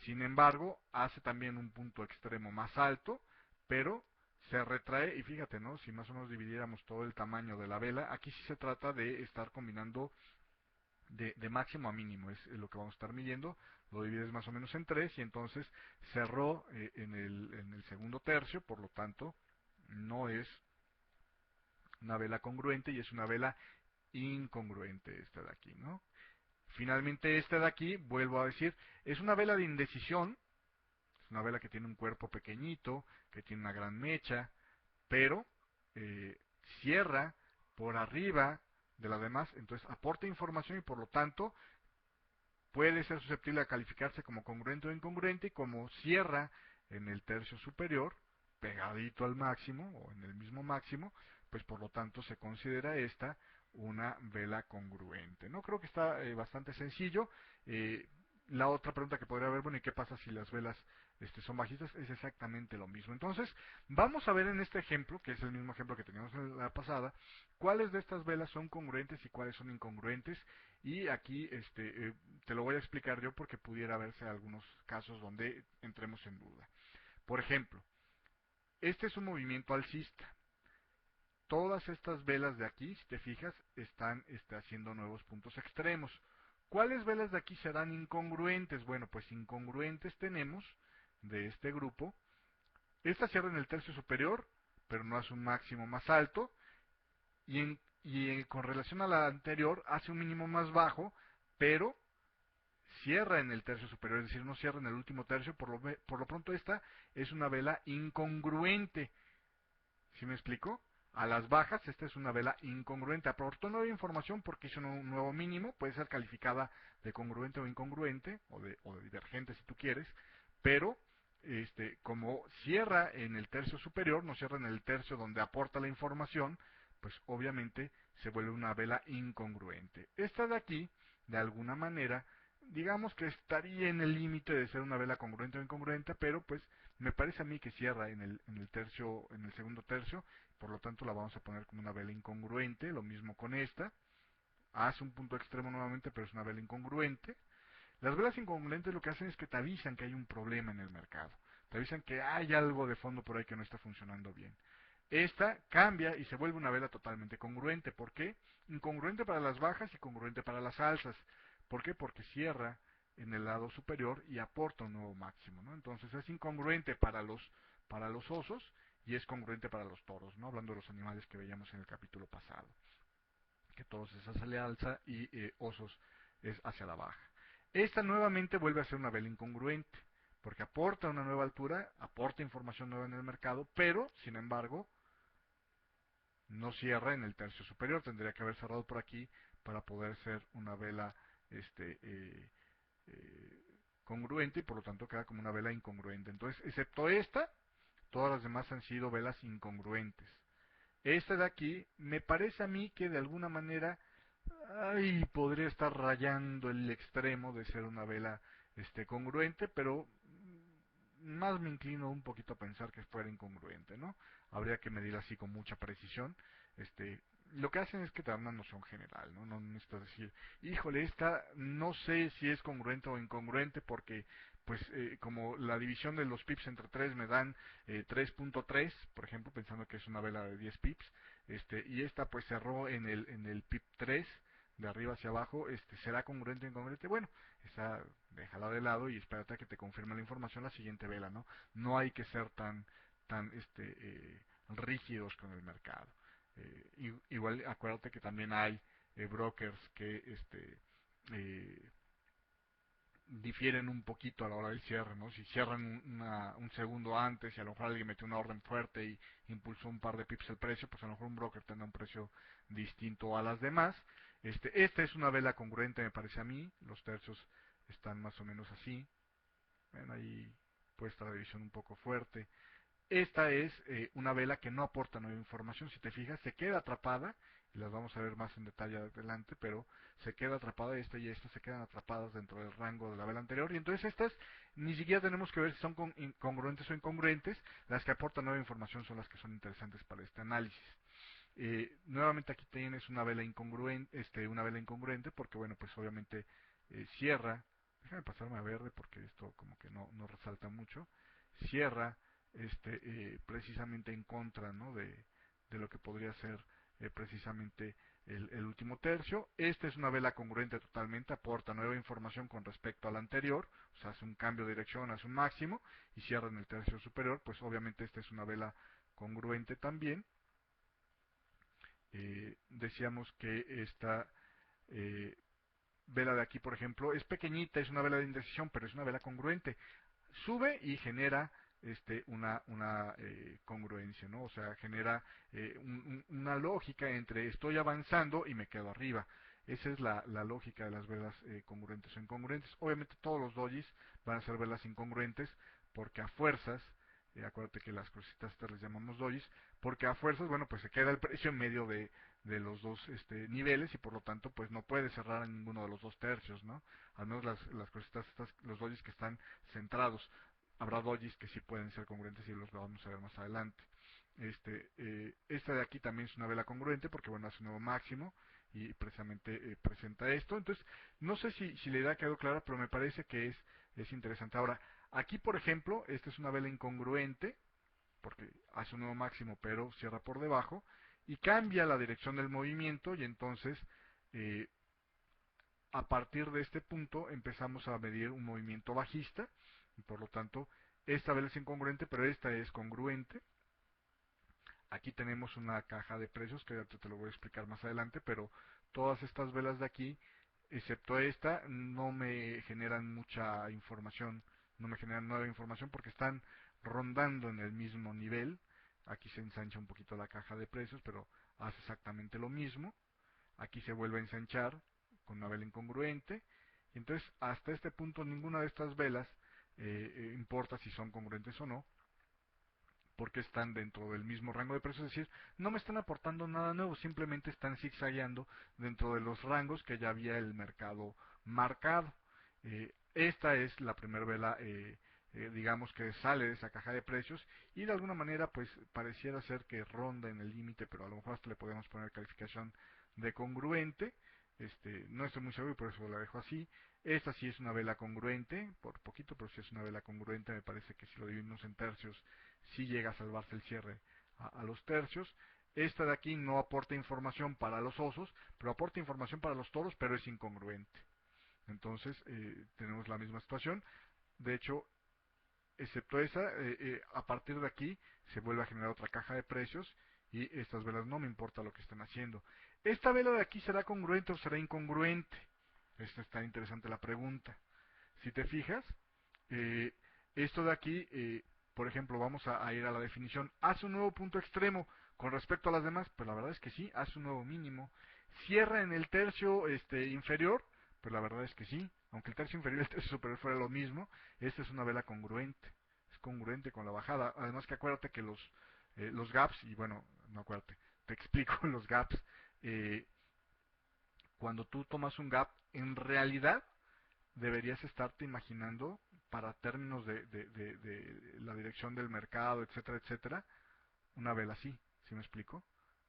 sin embargo, hace también un punto extremo más alto, pero se retrae, y fíjate, ¿no? Si más o menos dividiéramos todo el tamaño de la vela, aquí sí se trata de estar combinando de máximo a mínimo, es lo que vamos a estar midiendo, lo divides más o menos en tres, y entonces cerró en el segundo tercio, por lo tanto, no es una vela congruente y es una vela incongruente esta de aquí, ¿no? Finalmente esta de aquí, vuelvo a decir, es una vela de indecisión. Es una vela que tiene un cuerpo pequeñito, que tiene una gran mecha, pero eh, cierra por arriba de las demás, entonces aporta información y por lo tanto puede ser susceptible de calificarse como congruente o incongruente, y como cierra en el tercio superior, pegadito al máximo o en el mismo máximo, pues por lo tanto se considera esta una vela congruente. No creo que está bastante sencillo. Eh, la otra pregunta que podría haber, bueno, ¿y qué pasa si las velas son bajistas? Es exactamente lo mismo. Entonces, vamos a ver en este ejemplo, que es el mismo ejemplo que teníamos en la pasada, cuáles de estas velas son congruentes y cuáles son incongruentes. Y aquí te lo voy a explicar yo porque pudiera verse algunos casos donde entremos en duda. Por ejemplo, este es un movimiento alcista. Todas estas velas de aquí, si te fijas, están haciendo nuevos puntos extremos. ¿Cuáles velas de aquí serán incongruentes? Bueno, pues incongruentes tenemos de este grupo. Esta cierra en el tercio superior, pero no hace un máximo más alto, con relación a la anterior hace un mínimo más bajo, pero cierra en el tercio superior, es decir, no cierra en el último tercio. Por lo pronto esta es una vela incongruente. ¿Sí me explico? A las bajas, esta es una vela incongruente. Aportó nueva información porque hizo un nuevo mínimo. Puede ser calificada de congruente o incongruente, o de divergente si tú quieres. Pero, como cierra en el tercio superior, no cierra en el tercio donde aporta la información, pues obviamente se vuelve una vela incongruente. Esta de aquí, de alguna manera, digamos que estaría en el límite de ser una vela congruente o incongruente, pero pues me parece a mí que cierra en el segundo tercio, por lo tanto la vamos a poner como una vela incongruente. Lo mismo con esta, hace un punto extremo nuevamente, pero es una vela incongruente. Las velas incongruentes lo que hacen es que te avisan que hay un problema en el mercado, te avisan que hay algo de fondo por ahí que no está funcionando bien. Esta cambia y se vuelve una vela totalmente congruente. ¿Por qué? Incongruente para las bajas y congruente para las alzas. ¿Por qué? Porque cierra en el lado superior y aporta un nuevo máximo, ¿no? Entonces es incongruente para los osos y es congruente para los toros, ¿no? Hablando de los animales que veíamos en el capítulo pasado, que toros es hacia la alza y osos es hacia la baja. Esta nuevamente vuelve a ser una vela incongruente, porque aporta una nueva altura, aporta información nueva en el mercado, pero, sin embargo, no cierra en el tercio superior. Tendría que haber cerrado por aquí para poder ser una vela este, eh, eh, congruente, y por lo tanto queda como una vela incongruente. Entonces, excepto esta, todas las demás han sido velas incongruentes. Esta de aquí me parece a mí que de alguna manera podría estar rayando el extremo de ser una vela congruente, pero más me inclino un poquito a pensar que fuera incongruente, ¿no? Habría que medir así con mucha precisión. Este, lo que hacen es que te dan una noción general, ¿no? No necesitas decir, híjole, esta no sé si es congruente o incongruente porque, pues, como la división de los pips entre 3 me dan 3.3, por ejemplo, pensando que es una vela de 10 pips, y esta pues cerró en el pip 3, de arriba hacia abajo, será congruente o incongruente. Bueno, esa déjala de lado y espérate a que te confirme la información la siguiente vela, ¿no? No hay que ser tan rígidos con el mercado. Igual acuérdate que también hay brokers que eh, difieren un poquito a la hora del cierre, ¿no? Si cierran un segundo antes y a lo mejor alguien metió una orden fuerte y impulsó un par de pips el precio, pues a lo mejor un broker tendrá un precio distinto a las demás. Esta es una vela congruente, me parece a mí. Los tercios están más o menos así. Ven ahí puesta la división un poco fuerte. Esta es una vela que no aporta nueva información. Si te fijas, se queda atrapada, y las vamos a ver más en detalle adelante, pero se queda atrapada. Esta y esta se quedan atrapadas dentro del rango de la vela anterior. Y entonces estas ni siquiera tenemos que ver si son congruentes o incongruentes. Las que aportan nueva información son las que son interesantes para este análisis. Nuevamente aquí tienes una vela incongruente porque, bueno, pues obviamente cierra. Déjame pasarme a verde porque esto como que no resalta mucho. Cierra precisamente en contra, ¿no? de lo que podría ser precisamente el último tercio. Esta es una vela congruente totalmente, aporta nueva información con respecto a la anterior, o sea, hace un cambio de dirección, hace un máximo y cierra en el tercio superior. Pues obviamente esta es una vela congruente también. Decíamos que esta eh, vela de aquí, por ejemplo, es pequeñita, es una vela de indecisión, pero es una vela congruente. Sube y genera una congruencia, ¿no? O sea, genera una lógica entre estoy avanzando y me quedo arriba. Esa es la lógica de las velas congruentes o incongruentes. Obviamente todos los dojis van a ser velas incongruentes porque a fuerzas, acuérdate que las crucitas estas les llamamos dojis, porque a fuerzas, bueno, pues se queda el precio en medio de los dos niveles y por lo tanto pues no puede cerrar en ninguno de los dos tercios, ¿no? Al menos las crucitas estas, los dojis que están centrados. Habrá dojis que sí pueden ser congruentes y los vamos a ver más adelante. Esta de aquí también es una vela congruente porque bueno, hace un nuevo máximo y precisamente presenta esto. Entonces, no sé si la idea quedó clara, pero me parece que es interesante. Ahora, aquí por ejemplo, esta es una vela incongruente porque hace un nuevo máximo pero cierra por debajo y cambia la dirección del movimiento y entonces eh, a partir de este punto empezamos a medir un movimiento bajista y por lo tanto esta vela es incongruente, pero esta es congruente. Aquí tenemos una caja de precios que ya te lo voy a explicar más adelante, pero todas estas velas de aquí, excepto esta, no me generan mucha información, no me generan nueva información porque están rondando en el mismo nivel. Aquí se ensancha un poquito la caja de precios, pero hace exactamente lo mismo. Aquí se vuelve a ensanchar con una vela incongruente. Y entonces, hasta este punto, ninguna de estas velas importa si son congruentes o no, porque están dentro del mismo rango de precios, es decir, no me están aportando nada nuevo, simplemente están zigzagueando dentro de los rangos que ya había el mercado marcado. Esta es la primera vela, digamos que sale de esa caja de precios y de alguna manera pues pareciera ser que ronda en el límite, pero a lo mejor hasta le podemos poner calificación de congruente. No estoy muy seguro y por eso la dejo así. Esta sí es una vela congruente, por poquito, pero sí es una vela congruente. Me parece que si lo dividimos en tercios, sí llega a salvarse el cierre a los tercios. Esta de aquí no aporta información para los osos, pero aporta información para los toros, pero es incongruente. Entonces, tenemos la misma situación. De hecho, excepto esa, a partir de aquí se vuelve a generar otra caja de precios y estas velas no me importa lo que están haciendo. ¿Esta vela de aquí será congruente o será incongruente? Esta está interesante la pregunta. Si te fijas, eh, esto de aquí, por ejemplo, vamos a ir a la definición. ¿Hace un nuevo punto extremo con respecto a las demás? Pues la verdad es que sí, hace un nuevo mínimo. ¿Cierra en el tercio inferior? Pues la verdad es que sí. Aunque el tercio inferior y el tercio superior fuera lo mismo, esta es una vela congruente. Es congruente con la bajada. Además que acuérdate que los gaps, y bueno, no acuérdate, te explico los gaps. eh, Cuando tú tomas un gap, en realidad deberías estarte imaginando para términos de la dirección del mercado, etcétera, etcétera, una vela así, ¿sí me explico?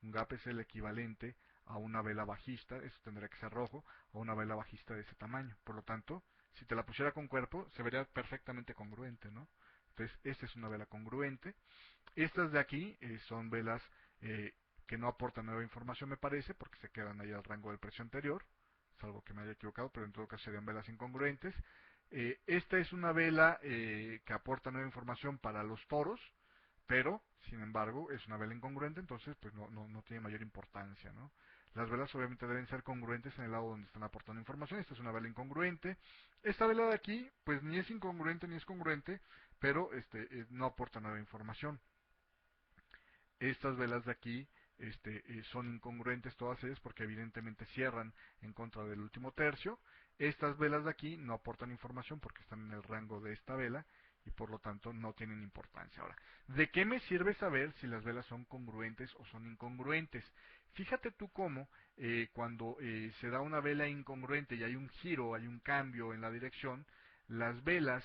Un gap es el equivalente a una vela bajista, eso tendría que ser rojo, a una vela bajista de ese tamaño. Por lo tanto, si te la pusiera con cuerpo, se vería perfectamente congruente, ¿no? Entonces, esta es una vela congruente. Estas de aquí son velas eh, que no aportan nueva información, me parece, porque se quedan ahí al rango del precio anterior, salvo que me haya equivocado, pero en todo caso serían velas incongruentes. Esta es una vela que aporta nueva información para los toros, pero, sin embargo, es una vela incongruente, entonces pues no tiene mayor importancia, ¿no? Las velas obviamente deben ser congruentes en el lado donde están aportando información. Esta es una vela incongruente. Esta vela de aquí, pues ni es incongruente ni es congruente, pero no aporta nueva información. Estas velas de aquí son incongruentes todas ellas porque evidentemente cierran en contra del último tercio. Estas velas de aquí no aportan información porque están en el rango de esta vela y por lo tanto no tienen importancia. Ahora, ¿de qué me sirve saber si las velas son congruentes o son incongruentes? Fíjate tú cómo cuando se da una vela incongruente y hay un giro, hay un cambio en la dirección, las velas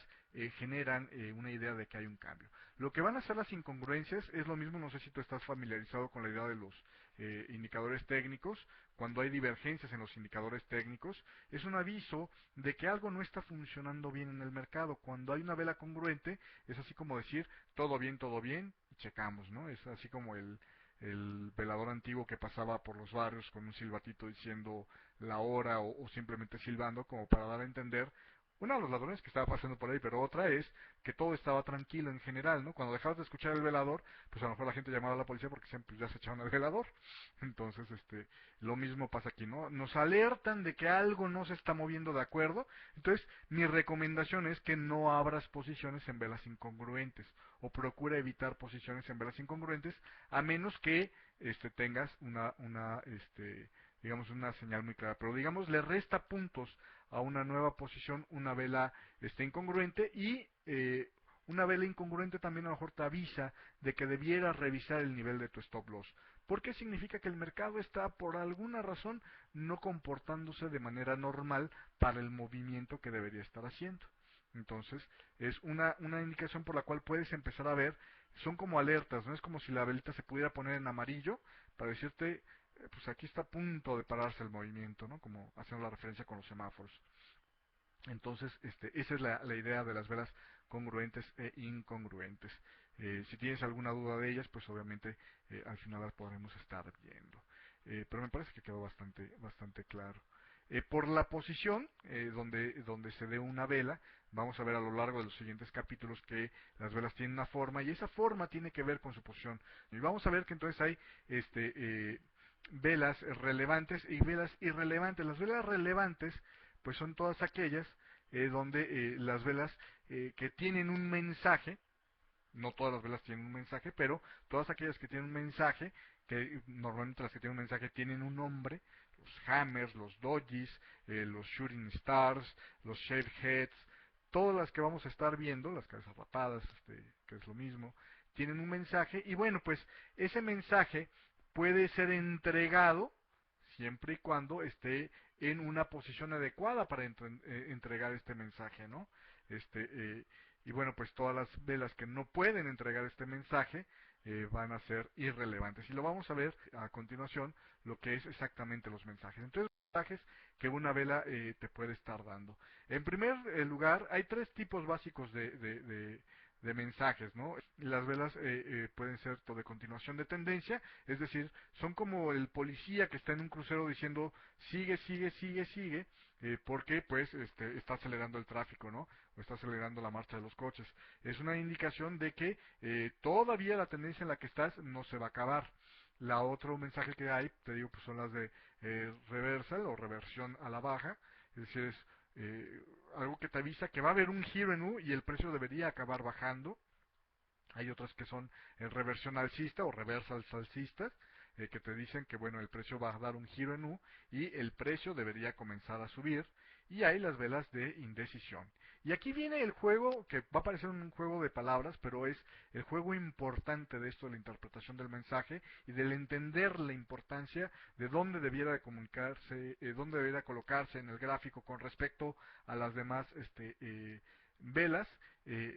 generan una idea de que hay un cambio. Lo que van a hacer las incongruencias es lo mismo, no sé si tú estás familiarizado con la idea de los indicadores técnicos. Cuando hay divergencias en los indicadores técnicos, es un aviso de que algo no está funcionando bien en el mercado. Cuando hay una vela congruente, es así como decir todo bien, y checamos, ¿no? Es así como el velador antiguo que pasaba por los barrios con un silbatito diciendo la hora o simplemente silbando como para dar a entender una de los ladrones que estaba pasando por ahí, pero otra es que todo estaba tranquilo en general, ¿no? Cuando dejabas de escuchar el velador, pues a lo mejor la gente llamaba a la policía porque siempre ya se echaban al velador. Entonces, lo mismo pasa aquí, ¿no? Nos alertan de que algo no se está moviendo de acuerdo. Entonces, mi recomendación es que no abras posiciones en velas incongruentes o procura evitar posiciones en velas incongruentes a menos que tengas digamos una señal muy clara, pero digamos le resta puntos a una nueva posición una vela incongruente y una vela incongruente también a lo mejor te avisa de que debieras revisar el nivel de tu stop loss, porque significa que el mercado está por alguna razón no comportándose de manera normal para el movimiento que debería estar haciendo. Entonces, es una indicación por la cual puedes empezar a ver, son como alertas, ¿no? Es como si la velita se pudiera poner en amarillo para decirte, pues aquí está a punto de pararse el movimiento, ¿no? Como haciendo la referencia con los semáforos. Entonces, esa es la idea de las velas congruentes e incongruentes. Si tienes alguna duda de ellas, pues obviamente al final las podremos estar viendo. Pero me parece que quedó bastante claro. por la posición donde se dé una vela. Vamos a ver a lo largo de los siguientes capítulos que las velas tienen una forma y esa forma tiene que ver con su posición. Y vamos a ver que entonces hay velas relevantes y velas irrelevantes. Las velas relevantes pues son todas aquellas donde las velas que tienen un mensaje, no todas las velas tienen un mensaje, pero todas aquellas que tienen un mensaje, que normalmente las que tienen un mensaje tienen un nombre, los hammers, los dojis, los shooting stars, los shaved heads, todas las que vamos a estar viendo, las cabezas rapadas, que es lo mismo, tienen un mensaje y bueno, pues ese mensaje puede ser entregado siempre y cuando esté en una posición adecuada para entregar este mensaje, ¿no? Este, eh, y bueno, pues todas las velas que no pueden entregar este mensaje van a ser irrelevantes. Y lo vamos a ver a continuación, lo que es exactamente los mensajes. Entonces, los mensajes que una vela te puede estar dando. En primer lugar, hay tres tipos básicos de mensajes, ¿no? Las velas pueden ser de continuación de tendencia, es decir, son como el policía que está en un crucero diciendo sigue, sigue, sigue, sigue, porque pues está acelerando el tráfico, ¿no? O está acelerando la marcha de los coches. Es una indicación de que todavía la tendencia en la que estás no se va a acabar. La otro mensaje que hay, te digo, pues son las de reversal o reversión a la baja, es decir, es eh, algo que te avisa que va a haber un giro en U y el precio debería acabar bajando. Hay otras que son reversión alcista o reversal alcistas, que te dicen que bueno, el precio va a dar un giro en U y el precio debería comenzar a subir. Y hay las velas de indecisión. Y aquí viene el juego, que va a parecer un juego de palabras, pero es el juego importante de esto, de la interpretación del mensaje y del entender la importancia de dónde debiera de comunicarse, dónde debiera colocarse en el gráfico con respecto a las demás velas,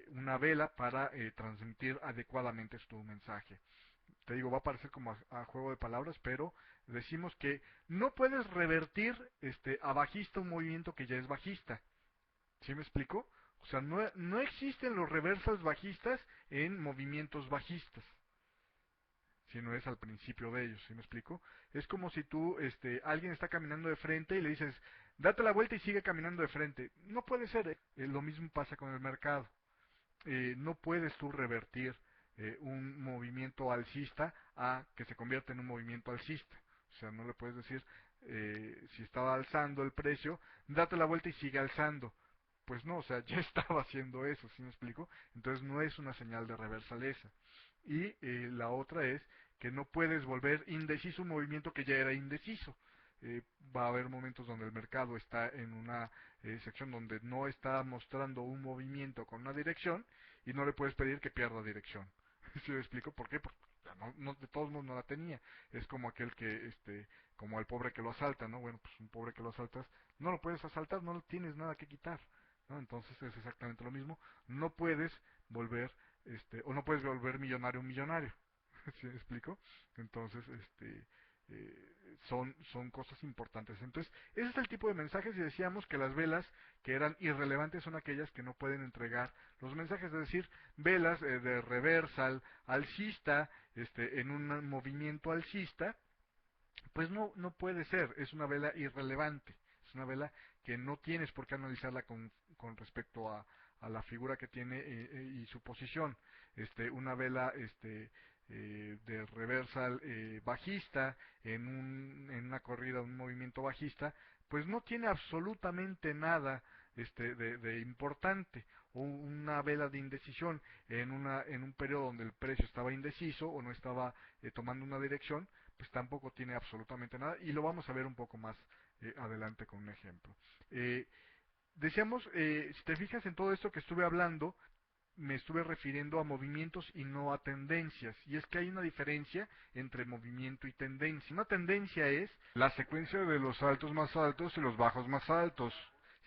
una vela para transmitir adecuadamente tu mensaje. Te digo, va a parecer como a juego de palabras, pero decimos que no puedes revertir a bajista un movimiento que ya es bajista. ¿Sí me explico? O sea, no existen los reversals bajistas en movimientos bajistas, si no es al principio de ellos, ¿sí me explico? Es como si tú, alguien está caminando de frente y le dices, date la vuelta y sigue caminando de frente. No puede ser, ¿eh? Lo mismo pasa con el mercado. No puedes tú revertir un movimiento alcista a que se convierta en un movimiento alcista. O sea, no le puedes decir, si estaba alzando el precio, date la vuelta y sigue alzando. Pues no, o sea, ya estaba haciendo eso, ¿sí me explico? Entonces no es una señal de reversal esa. Y la otra es que no puedes volver indeciso un movimiento que ya era indeciso. Va a haber momentos donde el mercado está en una sección donde no está mostrando un movimiento con una dirección y no le puedes pedir que pierda dirección. ¿Sí me explico? ¿Por qué? Porque de todos modos no la tenía. Es como aquel que, como el pobre que lo asalta, ¿no? Bueno, pues un pobre que lo asaltas, no lo puedes asaltar, no tienes nada que quitar, ¿no? Entonces es exactamente lo mismo. No puedes volver, o no puedes volver millonario un millonario. ¿Sí me explico? Entonces, son cosas importantes. Entonces, ese es el tipo de mensajes y decíamos que las velas que eran irrelevantes son aquellas que no pueden entregar los mensajes, es decir, velas de reversal alcista, en un movimiento alcista, pues no puede ser, es una vela irrelevante, es una vela que no tienes por qué analizarla con respecto a la figura que tiene y su posición. Una vela de reversal bajista en una corrida, un movimiento bajista, pues no tiene absolutamente nada de importante. O una vela de indecisión en un periodo donde el precio estaba indeciso o no estaba tomando una dirección, pues tampoco tiene absolutamente nada y lo vamos a ver un poco más adelante con un ejemplo. Eh, Decíamos, si te fijas en todo esto que estuve hablando, me estuve refiriendo a movimientos y no a tendencias. Y es que hay una diferencia entre movimiento y tendencia. Una tendencia es la secuencia de los altos más altos y los bajos más altos.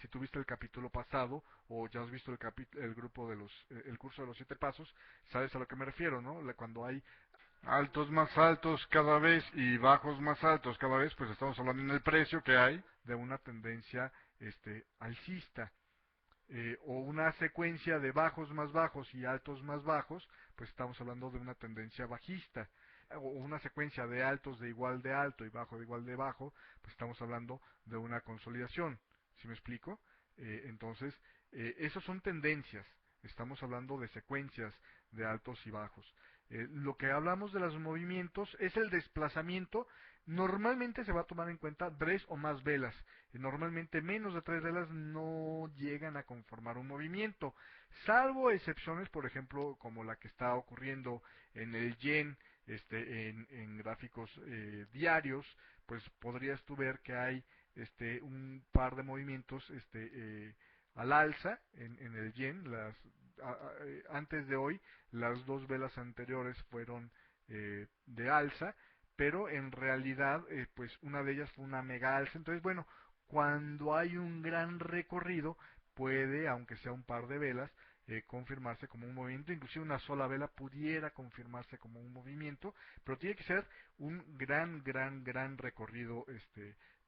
Si tuviste el capítulo pasado o ya has visto el grupo de el curso de los 7 pasos, sabes a lo que me refiero, ¿no? Cuando hay altos más altos cada vez y bajos más altos cada vez, pues estamos hablando en el precio que hay de una tendencia alcista. O una secuencia de bajos más bajos y altos más bajos, pues estamos hablando de una tendencia bajista. o una secuencia de altos de igual de alto y bajo de igual de bajo, pues estamos hablando de una consolidación. ¿Sí me explico? Entonces, esas son tendencias. Estamos hablando de secuencias de altos y bajos. Lo que hablamos de los movimientos es el desplazamiento. Normalmente se va a tomar en cuenta tres o más velas. Normalmente menos de tres velas no llegan a conformar un movimiento, salvo excepciones, por ejemplo, como la que está ocurriendo en el yen, en gráficos diarios, pues podrías tú ver que hay un par de movimientos al alza en el yen. Antes de hoy, las dos velas anteriores fueron de alza, pero en realidad, pues una de ellas fue una mega alza. Entonces, bueno, cuando hay un gran recorrido, puede, aunque sea un par de velas, confirmarse como un movimiento. Inclusive una sola vela pudiera confirmarse como un movimiento, pero tiene que ser un gran recorrido.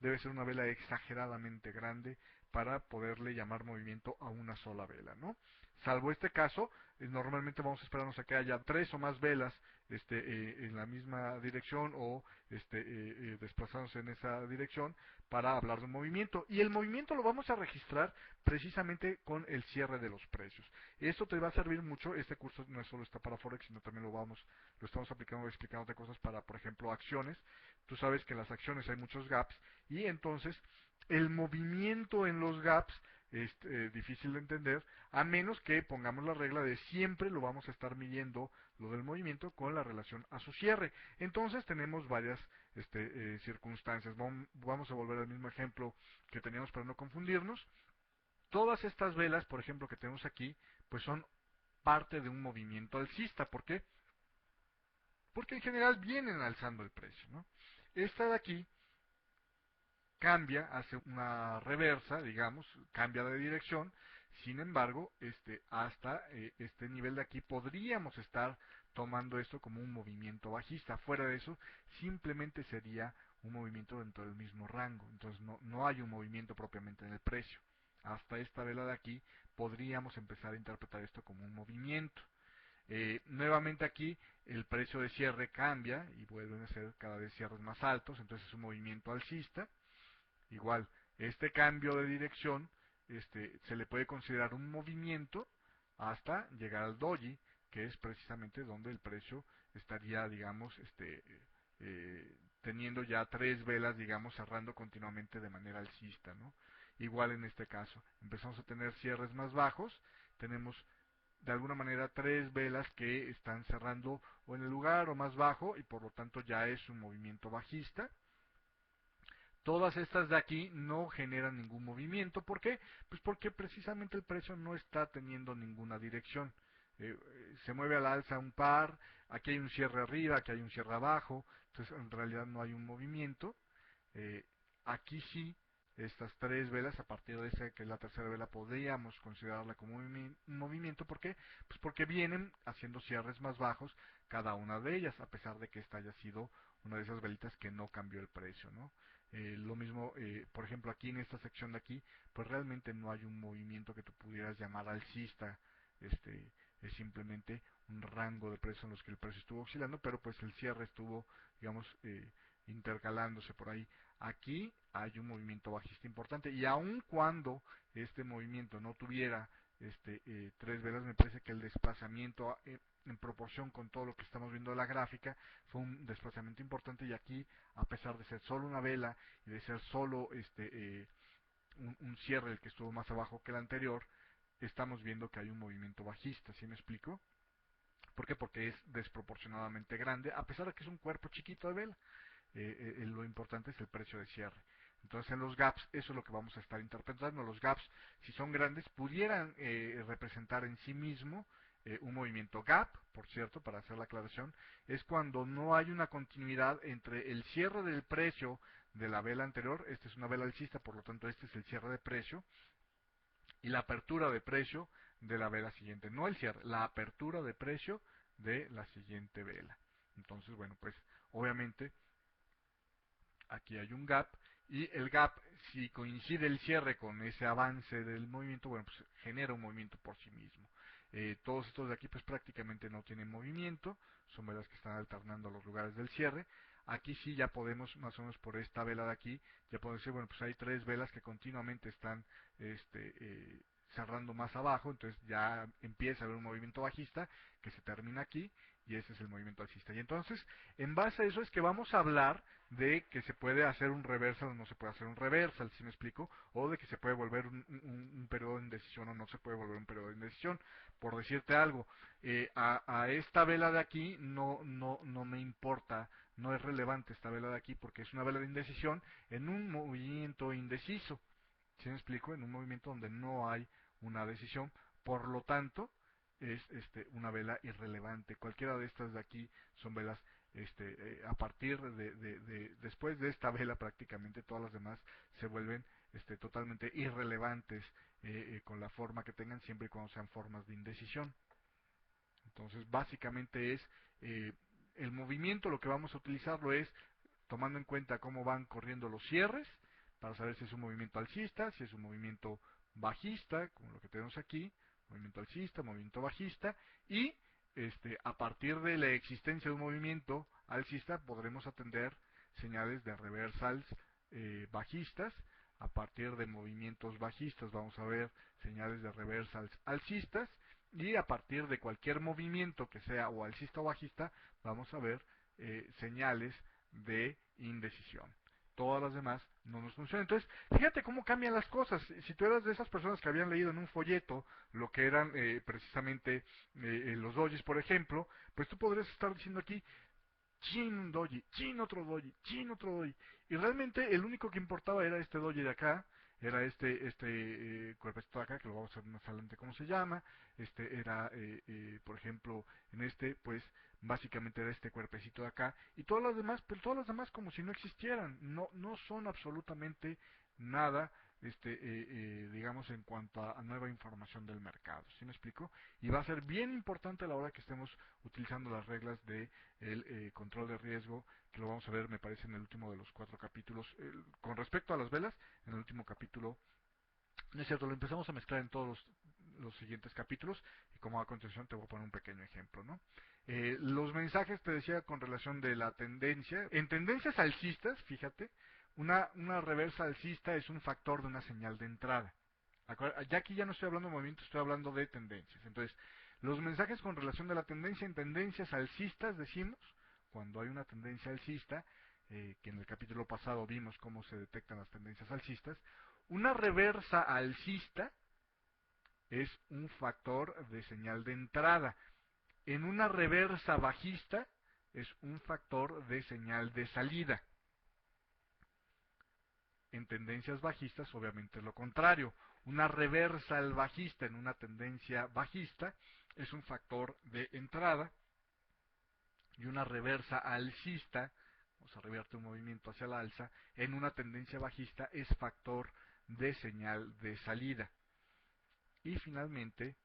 Debe ser una vela exageradamente grande para poderle llamar movimiento a una sola vela, ¿no? Salvo este caso, normalmente vamos a esperarnos a que haya tres o más velas en la misma dirección o desplazándose en esa dirección para hablar de un movimiento. Y el movimiento lo vamos a registrar precisamente con el cierre de los precios. Esto te va a servir mucho. Este curso no solo está para Forex, sino también lo estamos aplicando, explicándote cosas para, por ejemplo, acciones. Tú sabes que en las acciones hay muchos gaps y entonces el movimiento en los gaps es difícil de entender, a menos que pongamos la regla de siempre lo vamos a estar midiendo lo del movimiento con la relación a su cierre. Entonces tenemos varias circunstancias. Vamos a volver al mismo ejemplo que teníamos para no confundirnos. Todas estas velas, por ejemplo, que tenemos aquí, pues son parte de un movimiento alcista. ¿Por qué? Porque en general vienen alzando el precio, ¿no? Esta de aquí cambia, hace una reversa, digamos, cambia de dirección. Sin embargo, hasta este nivel de aquí podríamos estar tomando esto como un movimiento bajista. Fuera de eso, simplemente sería un movimiento dentro del mismo rango. Entonces no hay un movimiento propiamente en el precio. Hasta esta vela de aquí podríamos empezar a interpretar esto como un movimiento. Nuevamente aquí el precio de cierre cambia y vuelven a ser cada vez cierres más altos, entonces es un movimiento alcista. Igual, este cambio de dirección se le puede considerar un movimiento hasta llegar al doji, que es precisamente donde el precio estaría, digamos, teniendo ya tres velas, digamos, cerrando continuamente de manera alcista, ¿no? Igual en este caso, empezamos a tener cierres más bajos, tenemos de alguna manera tres velas que están cerrando o en el lugar o más bajo y por lo tanto ya es un movimiento bajista. Todas estas de aquí no generan ningún movimiento. ¿Por qué? Pues porque precisamente el precio no está teniendo ninguna dirección. Se mueve al alza un par, aquí hay un cierre arriba, aquí hay un cierre abajo, entonces en realidad no hay un movimiento. Eh, Aquí sí, estas tres velas, a partir de esa que es la tercera vela, podríamos considerarla como un movimiento. ¿Por qué? Pues porque vienen haciendo cierres más bajos cada una de ellas, a pesar de que esta haya sido una de esas velitas que no cambió el precio, ¿no? Lo mismo, por ejemplo, aquí en esta sección de aquí, pues realmente no hay un movimiento que tú pudieras llamar alcista. Es simplemente un rango de precios en los que el precio estuvo oscilando, pero pues el cierre estuvo, digamos, intercalándose por ahí. Aquí hay un movimiento bajista importante y aun cuando este movimiento no tuviera tres velas, me parece que el desplazamiento en proporción con todo lo que estamos viendo de la gráfica fue un desplazamiento importante. Y aquí, a pesar de ser solo una vela y de ser solo un cierre el que estuvo más abajo que el anterior, estamos viendo que hay un movimiento bajista. ¿Sí me explico? ¿Por qué? Porque es desproporcionadamente grande, a pesar de que es un cuerpo chiquito de vela. Lo importante es el precio de cierre. Entonces en los gaps, eso es lo que vamos a estar interpretando. Los gaps, si son grandes, pudieran representar en sí mismo un movimiento gap. Por cierto, para hacer la aclaración, es cuando no hay una continuidad entre el cierre del precio de la vela anterior. Esta es una vela alcista, por lo tanto este es el cierre de precio, y la apertura de precio de la vela siguiente. No el cierre, la apertura de precio de la siguiente vela. Entonces, bueno, pues obviamente aquí hay un gap, y el gap, si coincide el cierre con ese avance del movimiento, bueno, pues genera un movimiento por sí mismo. Todos estos de aquí pues prácticamente no tienen movimiento, son velas que están alternando los lugares del cierre. Aquí sí ya podemos, más o menos por esta vela de aquí, ya podemos decir, bueno, pues hay tres velas que continuamente están cerrando más abajo, entonces ya empieza a haber un movimiento bajista que se termina aquí y ese es el movimiento alcista. Y entonces, en base a eso es que vamos a hablar de que se puede hacer un reversal o no se puede hacer un reversal, ¿sí me explico? O de que se puede volver un periodo de indecisión o no se puede volver un periodo de indecisión. Por decirte algo, a esta vela de aquí no me importa, no es relevante esta vela de aquí porque es una vela de indecisión en un movimiento indeciso. ¿Sí me explico? En un movimiento donde no hay una decisión, por lo tanto, es una vela irrelevante. Cualquiera de estas de aquí son velas, a partir después de esta vela prácticamente todas las demás se vuelven totalmente irrelevantes con la forma que tengan siempre y cuando sean formas de indecisión. Entonces, básicamente es eh, el movimiento, lo que vamos a utilizarlo es tomando en cuenta cómo van corriendo los cierres, para saber si es un movimiento alcista, si es un movimiento bajista, como lo que tenemos aquí, movimiento alcista, movimiento bajista, y a partir de la existencia de un movimiento alcista podremos atender señales de reversals bajistas. A partir de movimientos bajistas vamos a ver señales de reversals alcistas, y a partir de cualquier movimiento que sea o alcista o bajista vamos a ver señales de indecisión. Todas las demás no nos funcionan. Entonces, fíjate cómo cambian las cosas. Si tú eras de esas personas que habían leído en un folleto lo que eran precisamente los dojis, por ejemplo, pues tú podrías estar diciendo aquí, chin un doji, chin otro doji, chin otro doji. Y realmente el único que importaba era este doji de acá, era cuerpecito de acá, que lo vamos a ver más adelante cómo se llama. Por ejemplo, en pues básicamente era este cuerpecito de acá. Y todas las demás, pero todas las demás como si no existieran. No son absolutamente nada, digamos, en cuanto a nueva información del mercado. ¿Sí me explico? Y va a ser bien importante a la hora que estemos utilizando las reglas de el control de riesgo, que lo vamos a ver, me parece, en el último de los 4 capítulos. Con respecto a las velas, en el último capítulo, no es cierto, lo empezamos a mezclar en todos los siguientes capítulos, y como a continuación te voy a poner un pequeño ejemplo, ¿no? Los mensajes, te decía, con relación de la tendencia. En tendencias alcistas, fíjate, una reversa alcista es un factor de una señal de entrada. Ya aquí ya no estoy hablando de movimiento, estoy hablando de tendencias. Entonces, los mensajes con relación de la tendencia, en tendencias alcistas decimos, cuando hay una tendencia alcista, que en el capítulo pasado vimos cómo se detectan las tendencias alcistas, una reversa alcista es un factor de señal de entrada. En una reversa bajista es un factor de señal de salida. En tendencias bajistas, obviamente es lo contrario. Una reversal bajista en una tendencia bajista es un factor de entrada, y una reversa alcista, o sea, revierte un movimiento hacia la alza, en una tendencia bajista es factor de señal de salida. Y finalmente,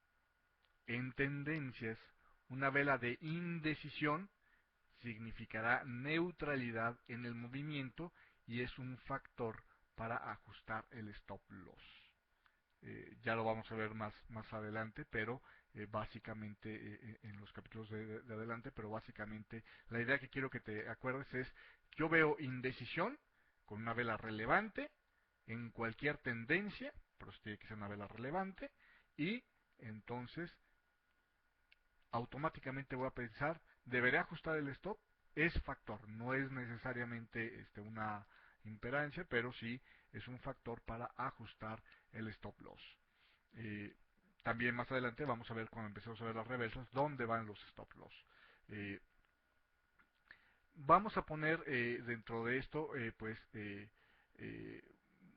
en tendencias, una vela de indecisión significará neutralidad en el movimiento y es un factor para ajustar el stop loss. Ya lo vamos a ver más adelante, pero básicamente en los capítulos de adelante, pero básicamente la idea que quiero que te acuerdes es, yo veo indecisión con una vela relevante en cualquier tendencia, pero eso tiene que ser una vela relevante, y entonces automáticamente voy a pensar, ¿deberé ajustar el stop? Es factor, no es necesariamente una imperancia, pero sí es un factor para ajustar el stop loss. Eh, También más adelante vamos a ver, cuando empecemos a ver las reversas, dónde van los stop loss. Eh, Vamos a poner dentro de esto, eh,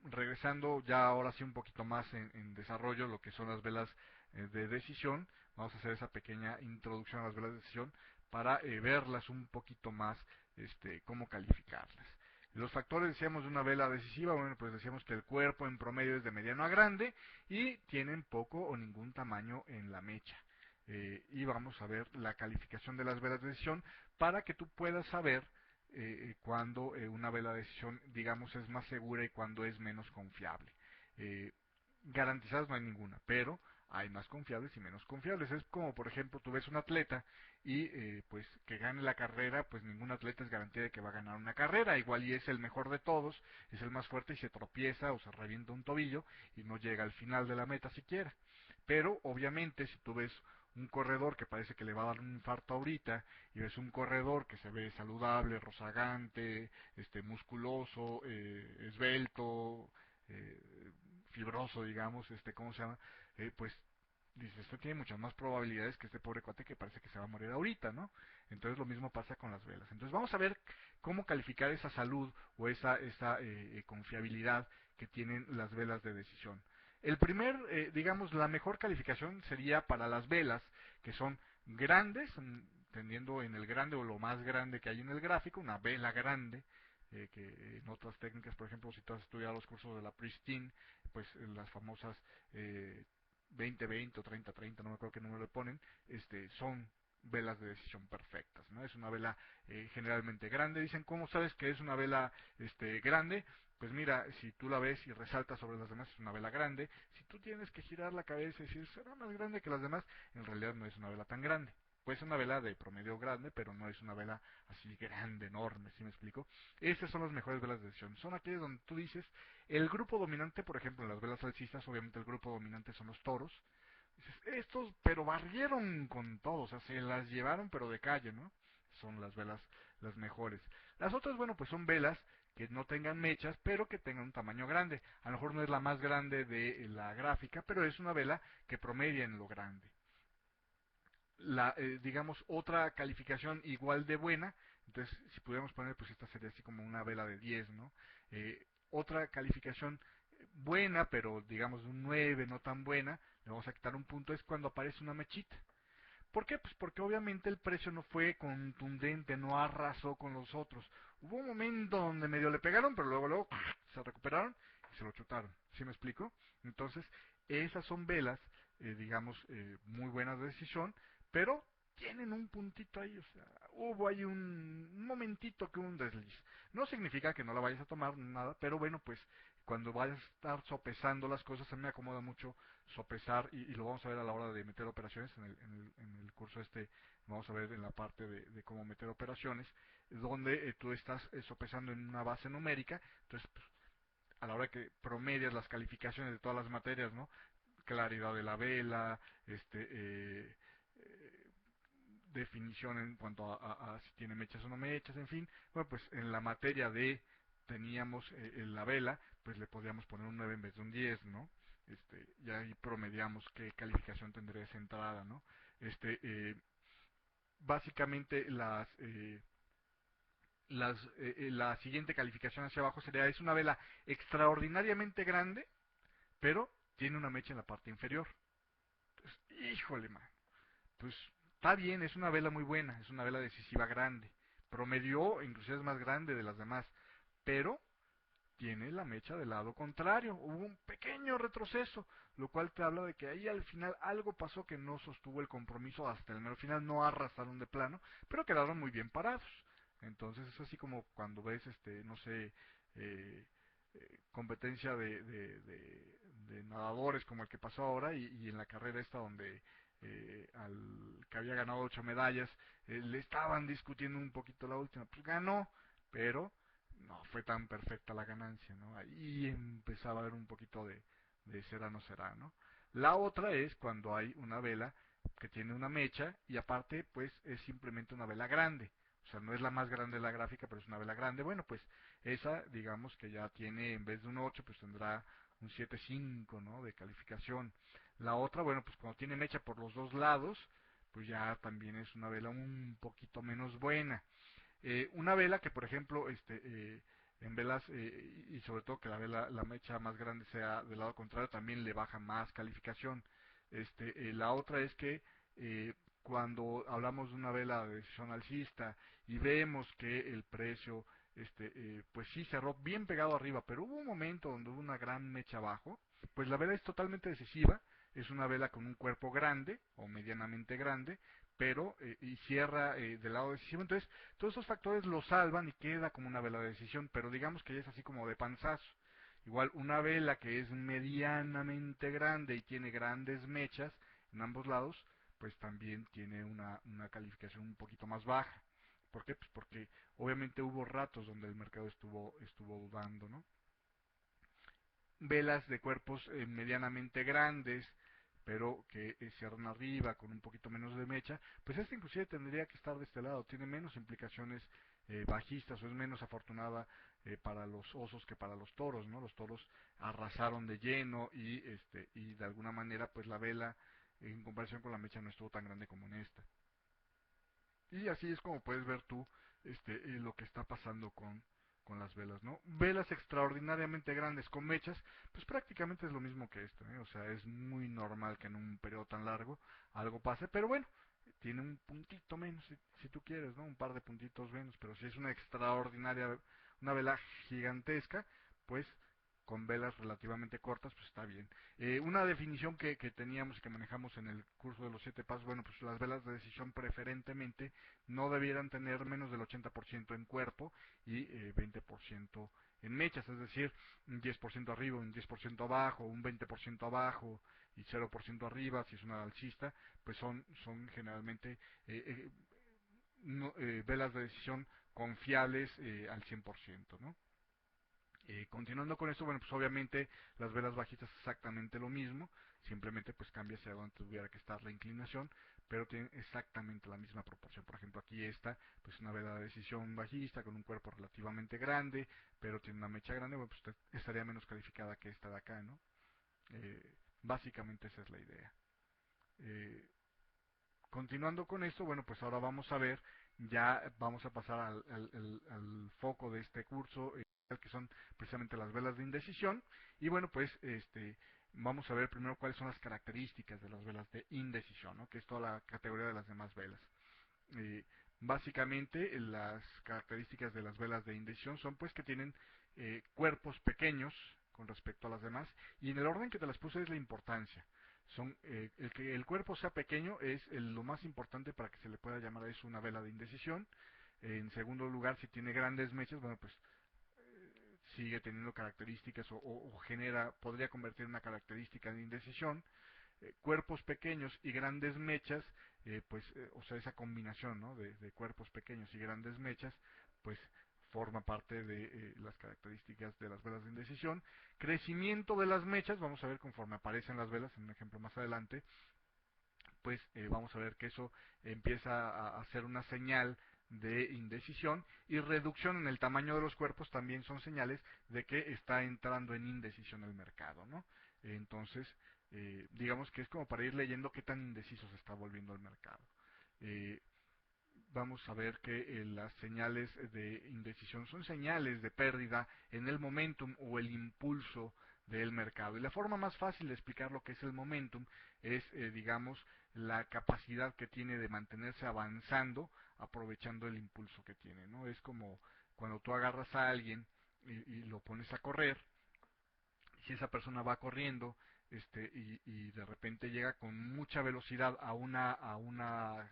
regresando ya ahora sí un poquito más en desarrollo lo que son las velas de decisión. Vamos a hacer esa pequeña introducción a las velas de decisión para verlas un poquito más, cómo calificarlas. Los factores, decíamos, de una vela decisiva, bueno, pues decíamos que el cuerpo en promedio es de mediano a grande y tienen poco o ningún tamaño en la mecha. Y vamos a ver la calificación de las velas de decisión para que tú puedas saber cuando una vela de decisión, digamos, es más segura y cuando es menos confiable. Garantizadas no hay ninguna, pero hay más confiables y menos confiables. Es como, por ejemplo, tú ves un atleta y pues que gane la carrera, pues ningún atleta es garantía de que va a ganar una carrera. Igual y es el mejor de todos, es el más fuerte y se tropieza o se revienta un tobillo y no llega al final de la meta siquiera. Pero obviamente si tú ves un corredor que parece que le va a dar un infarto ahorita y ves un corredor que se ve saludable, rozagante, musculoso, esbelto, fibroso, digamos, ¿cómo se llama? Pues dice, esto tiene muchas más probabilidades que este pobre cuate que parece que se va a morir ahorita, ¿no? Entonces lo mismo pasa con las velas. Entonces vamos a ver cómo calificar esa salud o esa confiabilidad que tienen las velas de decisión. El primer, digamos, la mejor calificación sería para las velas, que son grandes, tendiendo en el grande o lo más grande que hay en el gráfico, una vela grande, que en otras técnicas, por ejemplo, si tú has estudiado los cursos de la Pristine, pues las famosas 20-20 o 30-30, no me acuerdo qué número le ponen, son velas de decisión perfectas, ¿no? Es una vela generalmente grande. Dicen, ¿cómo sabes que es una vela grande? Pues mira, si tú la ves y resaltas sobre las demás, es una vela grande. Si tú tienes que girar la cabeza y decir, será más grande que las demás, en realidad no es una vela tan grande. Puede ser una vela de promedio grande, pero no es una vela así grande, enorme, ¿sí me explico? Estas son las mejores velas de decisión. Son aquellas donde tú dices, el grupo dominante, por ejemplo, en las velas alcistas, obviamente el grupo dominante son los toros. Dices, estos, pero barrieron con todo, o sea, se las llevaron, pero de calle, ¿no? Son las velas las mejores. Las otras, bueno, pues son velas que no tengan mechas, pero que tengan un tamaño grande. A lo mejor no es la más grande de la gráfica, pero es una vela que promedia en lo grande. Digamos, otra calificación igual de buena, entonces si pudiéramos poner, pues esta sería así como una vela de 10, ¿no? Otra calificación buena, pero digamos de un 9, no tan buena, le vamos a quitar un punto, es cuando aparece una mechita. ¿Por qué? Pues porque obviamente el precio no fue contundente, no arrasó con los otros. Hubo un momento donde medio le pegaron, pero luego se recuperaron y se lo chutaron. ¿Sí me explico? Entonces, esas son velas, digamos, muy buenas de decisión, pero tienen un puntito ahí, o sea, hubo ahí un momentito que hubo un desliz. No significa que no la vayas a tomar, nada, pero bueno, pues cuando vayas a estar sopesando las cosas, a mí me acomoda mucho sopesar, y lo vamos a ver a la hora de meter operaciones, en el curso vamos a ver en la parte de cómo meter operaciones, donde tú estás sopesando en una base numérica, entonces pues, a la hora que promedias las calificaciones de todas las materias, ¿no? Claridad de la vela, definición en cuanto a si tiene mechas o no mechas, en fin, bueno, pues en la materia de teníamos en la vela, pues le podríamos poner un 9 en vez de un 10, ¿no? Y ahí promediamos qué calificación tendría esa entrada, ¿no? Básicamente la siguiente calificación hacia abajo sería, es una vela extraordinariamente grande, pero tiene una mecha en la parte inferior. Entonces, híjole, man, pues está bien, es una vela muy buena, es una vela decisiva grande. Promedió, inclusive es más grande de las demás, pero tiene la mecha del lado contrario. Hubo un pequeño retroceso, lo cual te habla de que ahí al final algo pasó que no sostuvo el compromiso hasta el mero final, no arrasaron de plano, pero quedaron muy bien parados. Entonces es así como cuando ves, no sé, eh, competencia de nadadores como el que pasó ahora y en la carrera esta donde al que había ganado 8 medallas le estaban discutiendo un poquito la última, pues ganó, pero no fue tan perfecta la ganancia, ¿no? Ahí empezaba a haber un poquito de será no será, ¿no? La otra es cuando hay una vela que tiene una mecha y aparte pues es simplemente una vela grande. O sea, no es la más grande de la gráfica, pero es una vela grande. Bueno, pues esa, digamos que ya tiene, en vez de un 8 pues tendrá un 7,5, ¿no? De calificación. La otra, bueno, pues cuando tiene mecha por los dos lados, pues ya también es una vela un poquito menos buena. Una vela que, por ejemplo, en velas, y sobre todo que la mecha más grande sea del lado contrario, también le baja más calificación. La otra es que cuando hablamos de una vela de decisión alcista y vemos que el precio, pues sí cerró bien pegado arriba, pero hubo un momento donde hubo una gran mecha abajo, pues la vela es totalmente decisiva, es una vela con un cuerpo grande o medianamente grande, pero y cierra del lado decisivo. Entonces, todos esos factores lo salvan y queda como una vela de decisión, pero digamos que ya es así como de panzazo. Igual una vela que es medianamente grande y tiene grandes mechas en ambos lados, pues también tiene una calificación un poquito más baja. ¿Por qué? Pues porque obviamente hubo ratos donde el mercado estuvo dudando, ¿no? Velas de cuerpos medianamente grandes, pero que cierran arriba con un poquito menos de mecha, pues esta inclusive tendría que estar de este lado, tiene menos implicaciones bajistas o es menos afortunada para los osos que para los toros, ¿no? Los toros arrasaron de lleno y de alguna manera pues la vela en comparación con la mecha no estuvo tan grande como en esta. Y así es como puedes ver tú lo que está pasando con las velas, ¿no? Velas extraordinariamente grandes con mechas, pues prácticamente es lo mismo que esto, ¿eh? O sea, es muy normal que en un periodo tan largo algo pase, pero bueno, tiene un puntito menos, si tú quieres, ¿no? Un par de puntitos menos, pero si es una extraordinaria, una vela gigantesca, pues con velas relativamente cortas, pues está bien. Una definición que teníamos y que manejamos en el curso de los 7 pasos, bueno, pues las velas de decisión preferentemente no debieran tener menos del 80% en cuerpo y 20% en mechas, es decir, un 10% arriba, un 10% abajo, un 20% abajo y 0% arriba, si es una alcista, pues son generalmente velas de decisión confiables al 100%, ¿no? Continuando con esto, bueno, pues obviamente las velas bajistas exactamente lo mismo, simplemente pues cambia hacia donde tuviera que estar la inclinación, pero tienen exactamente la misma proporción. Por ejemplo, aquí esta, pues una vela de decisión bajista con un cuerpo relativamente grande, pero tiene una mecha grande, bueno, pues estaría menos calificada que esta de acá, ¿no? Básicamente esa es la idea. Eh, Continuando con esto, bueno, pues ahora vamos a ver, ya vamos a pasar al foco de este curso, que son precisamente las velas de indecisión. Y bueno, pues vamos a ver primero cuáles son las características de las velas de indecisión, ¿no? Que es toda la categoría de las demás velas. Eh, Básicamente, las características de las velas de indecisión son pues que tienen cuerpos pequeños con respecto a las demás, y en el orden que te las puse es la importancia. El que el cuerpo sea pequeño es lo más importante para que se le pueda llamar a eso una vela de indecisión. En segundo lugar, si tiene grandes mechas, bueno, pues sigue teniendo características o genera, podría convertir en una característica de indecisión. Cuerpos pequeños y grandes mechas, o sea, esa combinación, ¿no? De cuerpos pequeños y grandes mechas, pues forma parte de las características de las velas de indecisión. Crecimiento de las mechas, vamos a ver conforme aparecen las velas, en un ejemplo más adelante, pues vamos a ver que eso empieza a hacer una señal de indecisión, y reducción en el tamaño de los cuerpos también son señales de que está entrando en indecisión el mercado, ¿no? Entonces, digamos que es como para ir leyendo qué tan indeciso se está volviendo el mercado. Eh, Vamos a ver que las señales de indecisión son señales de pérdida en el momentum o el impulso del mercado. Y la forma más fácil de explicar lo que es el momentum es, digamos, la capacidad que tiene de mantenerse avanzando aprovechando el impulso que tiene, ¿no? Es como cuando tú agarras a alguien y lo pones a correr. Si esa persona va corriendo y de repente llega con mucha velocidad a una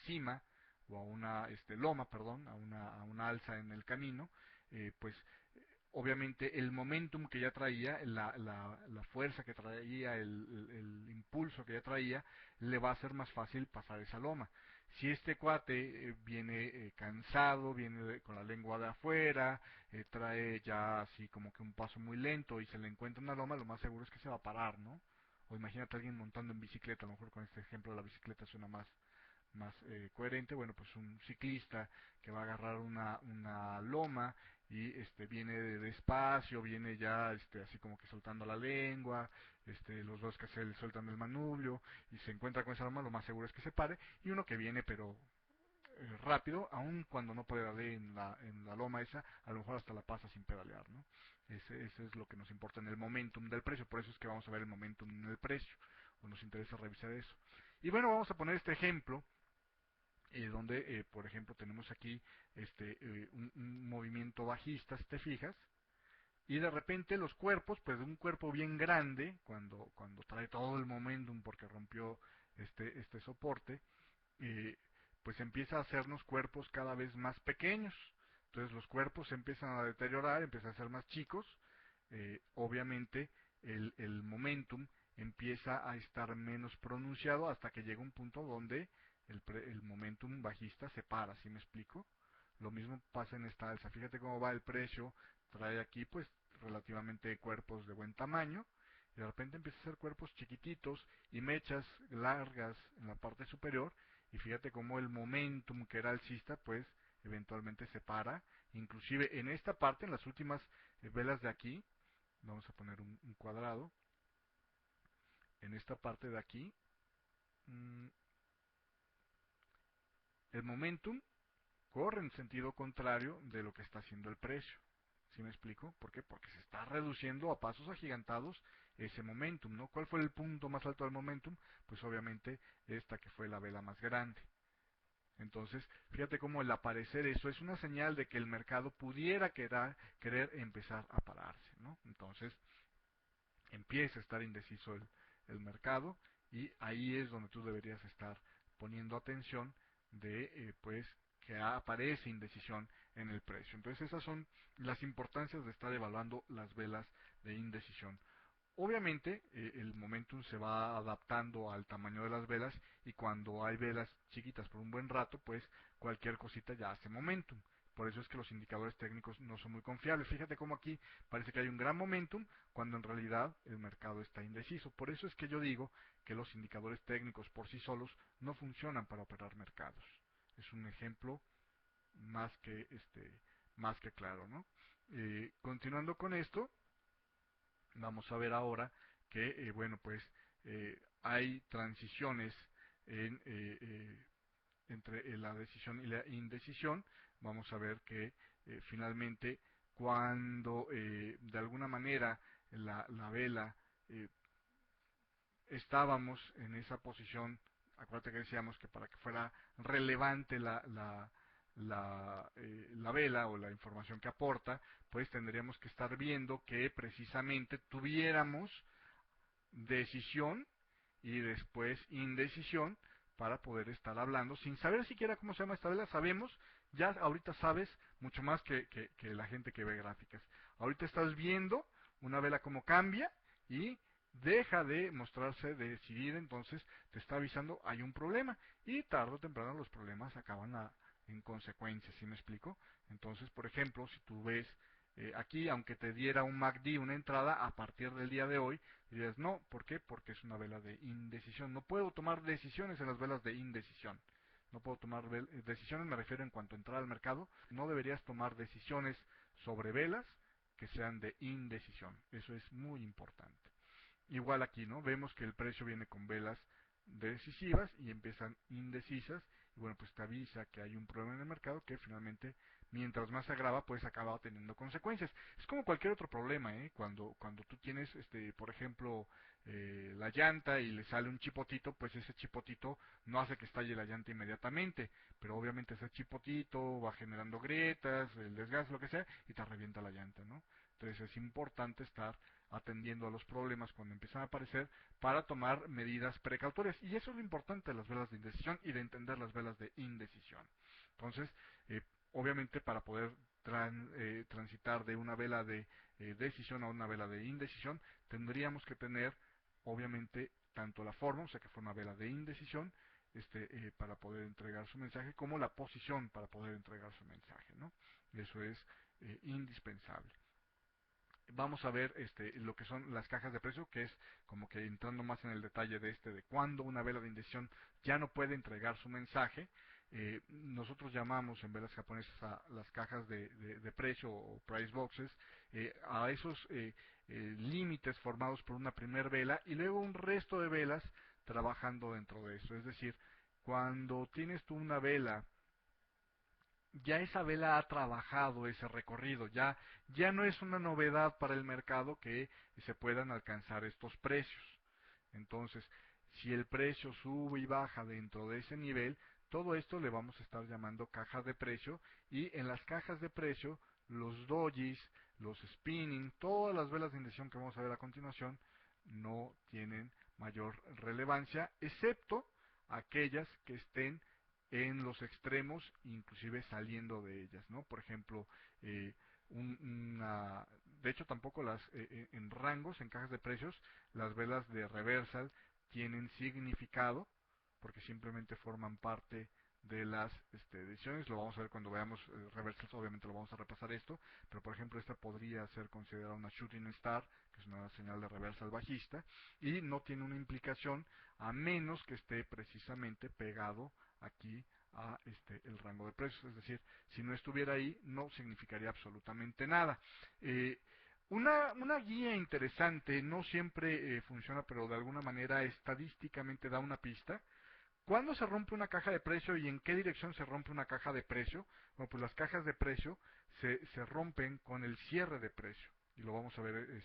cima o a una loma, perdón, a una alza en el camino, pues obviamente el momentum que ya traía, la fuerza que traía, el impulso que ya traía, le va a ser más fácil pasar esa loma. Si este cuate viene cansado, viene con la lengua de afuera, trae ya así como que un paso muy lento y se le encuentra una loma, lo más seguro es que se va a parar, ¿no? O imagínate a alguien montando en bicicleta, a lo mejor con este ejemplo la bicicleta suena más coherente. Bueno, pues un ciclista que va a agarrar una loma y viene despacio, viene ya así como que soltando la lengua, los dos que se le sueltan el manubrio y se encuentra con esa loma, lo más seguro es que se pare. Y uno que viene pero rápido, aun cuando no puede darle en la loma esa, a lo mejor hasta la pasa sin pedalear, ¿no? Ese es lo que nos importa en el momentum del precio, por eso es que vamos a ver el momentum en el precio, o nos interesa revisar eso. Y bueno, vamos a poner este ejemplo donde, por ejemplo, tenemos aquí un movimiento bajista, si te fijas, y de repente los cuerpos, pues de un cuerpo bien grande, cuando trae todo el momentum porque rompió este soporte, eh, pues empieza a hacernos cuerpos cada vez más pequeños. Entonces los cuerpos se empiezan a deteriorar, empiezan a ser más chicos, obviamente el momentum empieza a estar menos pronunciado hasta que llega un punto donde el momentum bajista se para, ¿sí me explico? Lo mismo pasa en esta alza. Fíjate cómo va el precio, trae aquí pues relativamente cuerpos de buen tamaño, y de repente empieza a hacer cuerpos chiquititos y mechas largas en la parte superior, y fíjate cómo el momentum que era alcista pues eventualmente se para, inclusive en esta parte, en las últimas velas de aquí, vamos a poner un cuadrado, en esta parte de aquí, el momentum corre en sentido contrario de lo que está haciendo el precio. ¿Sí me explico? ¿Por qué? Porque se está reduciendo a pasos agigantados ese momentum, ¿no? ¿Cuál fue el punto más alto del momentum? Pues obviamente esta que fue la vela más grande. Entonces, fíjate cómo el aparecer eso es una señal de que el mercado pudiera querer empezar a pararse, ¿no? Entonces, empieza a estar indeciso el mercado, y ahí es donde tú deberías estar poniendo atención de pues que aparece indecisión en el precio. Entonces esas son las importancias de estar evaluando las velas de indecisión. Obviamente el momentum se va adaptando al tamaño de las velas, y cuando hay velas chiquitas por un buen rato, pues cualquier cosita ya hace momentum. Por eso es que los indicadores técnicos no son muy confiables. Fíjate cómo aquí parece que hay un gran momentum cuando en realidad el mercado está indeciso. Por eso es que yo digo que los indicadores técnicos por sí solos no funcionan para operar mercados. Es un ejemplo más que claro, ¿no? Continuando con esto, vamos a ver ahora que, bueno, pues hay transiciones en, entre la decisión y la indecisión. Vamos a ver que finalmente cuando de alguna manera la vela estábamos en esa posición, acuérdate que decíamos que para que fuera relevante la vela o la información que aporta, pues tendríamos que estar viendo que precisamente tuviéramos decisión y después indecisión para poder estar hablando sin saber siquiera cómo se llama esta vela. Sabemos, ya ahorita sabes mucho más que la gente que ve gráficas. Ahorita estás viendo una vela como cambia y deja de mostrarse decidida, entonces te está avisando hay un problema, y tarde o temprano los problemas acaban en consecuencia, ¿sí me explico? Entonces, por ejemplo, si tú ves aquí, aunque te diera un MACD, una entrada, a partir del día de hoy, dirías no, ¿por qué? Porque es una vela de indecisión. No puedo tomar decisiones en las velas de indecisión. No puedo tomar decisiones, me refiero en cuanto a entrar al mercado. No deberías tomar decisiones sobre velas que sean de indecisión. Eso es muy importante. Igual aquí, ¿no? Vemos que el precio viene con velas decisivas y empiezan indecisas, y bueno, pues te avisa que hay un problema en el mercado que finalmente, mientras más se agrava, pues acaba teniendo consecuencias. Es como cualquier otro problema, ¿eh? Cuando tú tienes, por ejemplo, la llanta y le sale un chipotito, pues ese chipotito no hace que estalle la llanta inmediatamente, pero obviamente ese chipotito va generando grietas, el desgaste, lo que sea, y te revienta la llanta, ¿no? Entonces es importante estar atendiendo a los problemas cuando empiezan a aparecer para tomar medidas precautorias. Y eso es lo importante de las velas de indecisión y de entender las velas de indecisión. Entonces, obviamente para poder transitar de una vela de decisión a una vela de indecisión, tendríamos que tener, obviamente, tanto la forma, o sea que fue una vela de indecisión, para poder entregar su mensaje, como la posición para poder entregar su mensaje, ¿no? Eso es indispensable. Vamos a ver lo que son las cajas de precio, que es como que entrando más en el detalle de cuándo una vela de indecisión ya no puede entregar su mensaje. Nosotros llamamos en velas japonesas a las cajas de precio o price boxes, a esos límites formados por una primer vela y luego un resto de velas trabajando dentro de eso. Es decir, cuando tienes tú una vela, ya esa vela ha trabajado ese recorrido, ya no es una novedad para el mercado que se puedan alcanzar estos precios. Entonces, si el precio sube y baja dentro de ese nivel, todo esto le vamos a estar llamando cajas de precio, y en las cajas de precio, los dojis, los spinning, todas las velas de indecisión que vamos a ver a continuación, no tienen mayor relevancia, excepto aquellas que estén en los extremos, inclusive saliendo de ellas, ¿no? Por ejemplo, una de hecho tampoco en rangos, en cajas de precios, las velas de reversal tienen significado, porque simplemente forman parte de las ediciones. Lo vamos a ver cuando veamos reversals, obviamente lo vamos a repasar esto, pero por ejemplo esta podría ser considerada una shooting star, que es una señal de reversal bajista, y no tiene una implicación a menos que esté precisamente pegado aquí a el rango de precios, es decir, si no estuviera ahí no significaría absolutamente nada. Eh, una guía interesante, no siempre funciona, pero de alguna manera estadísticamente da una pista. ¿Cuándo se rompe una caja de precio y en qué dirección se rompe una caja de precio? Bueno, pues las cajas de precio se rompen con el cierre de precio. Y lo vamos a ver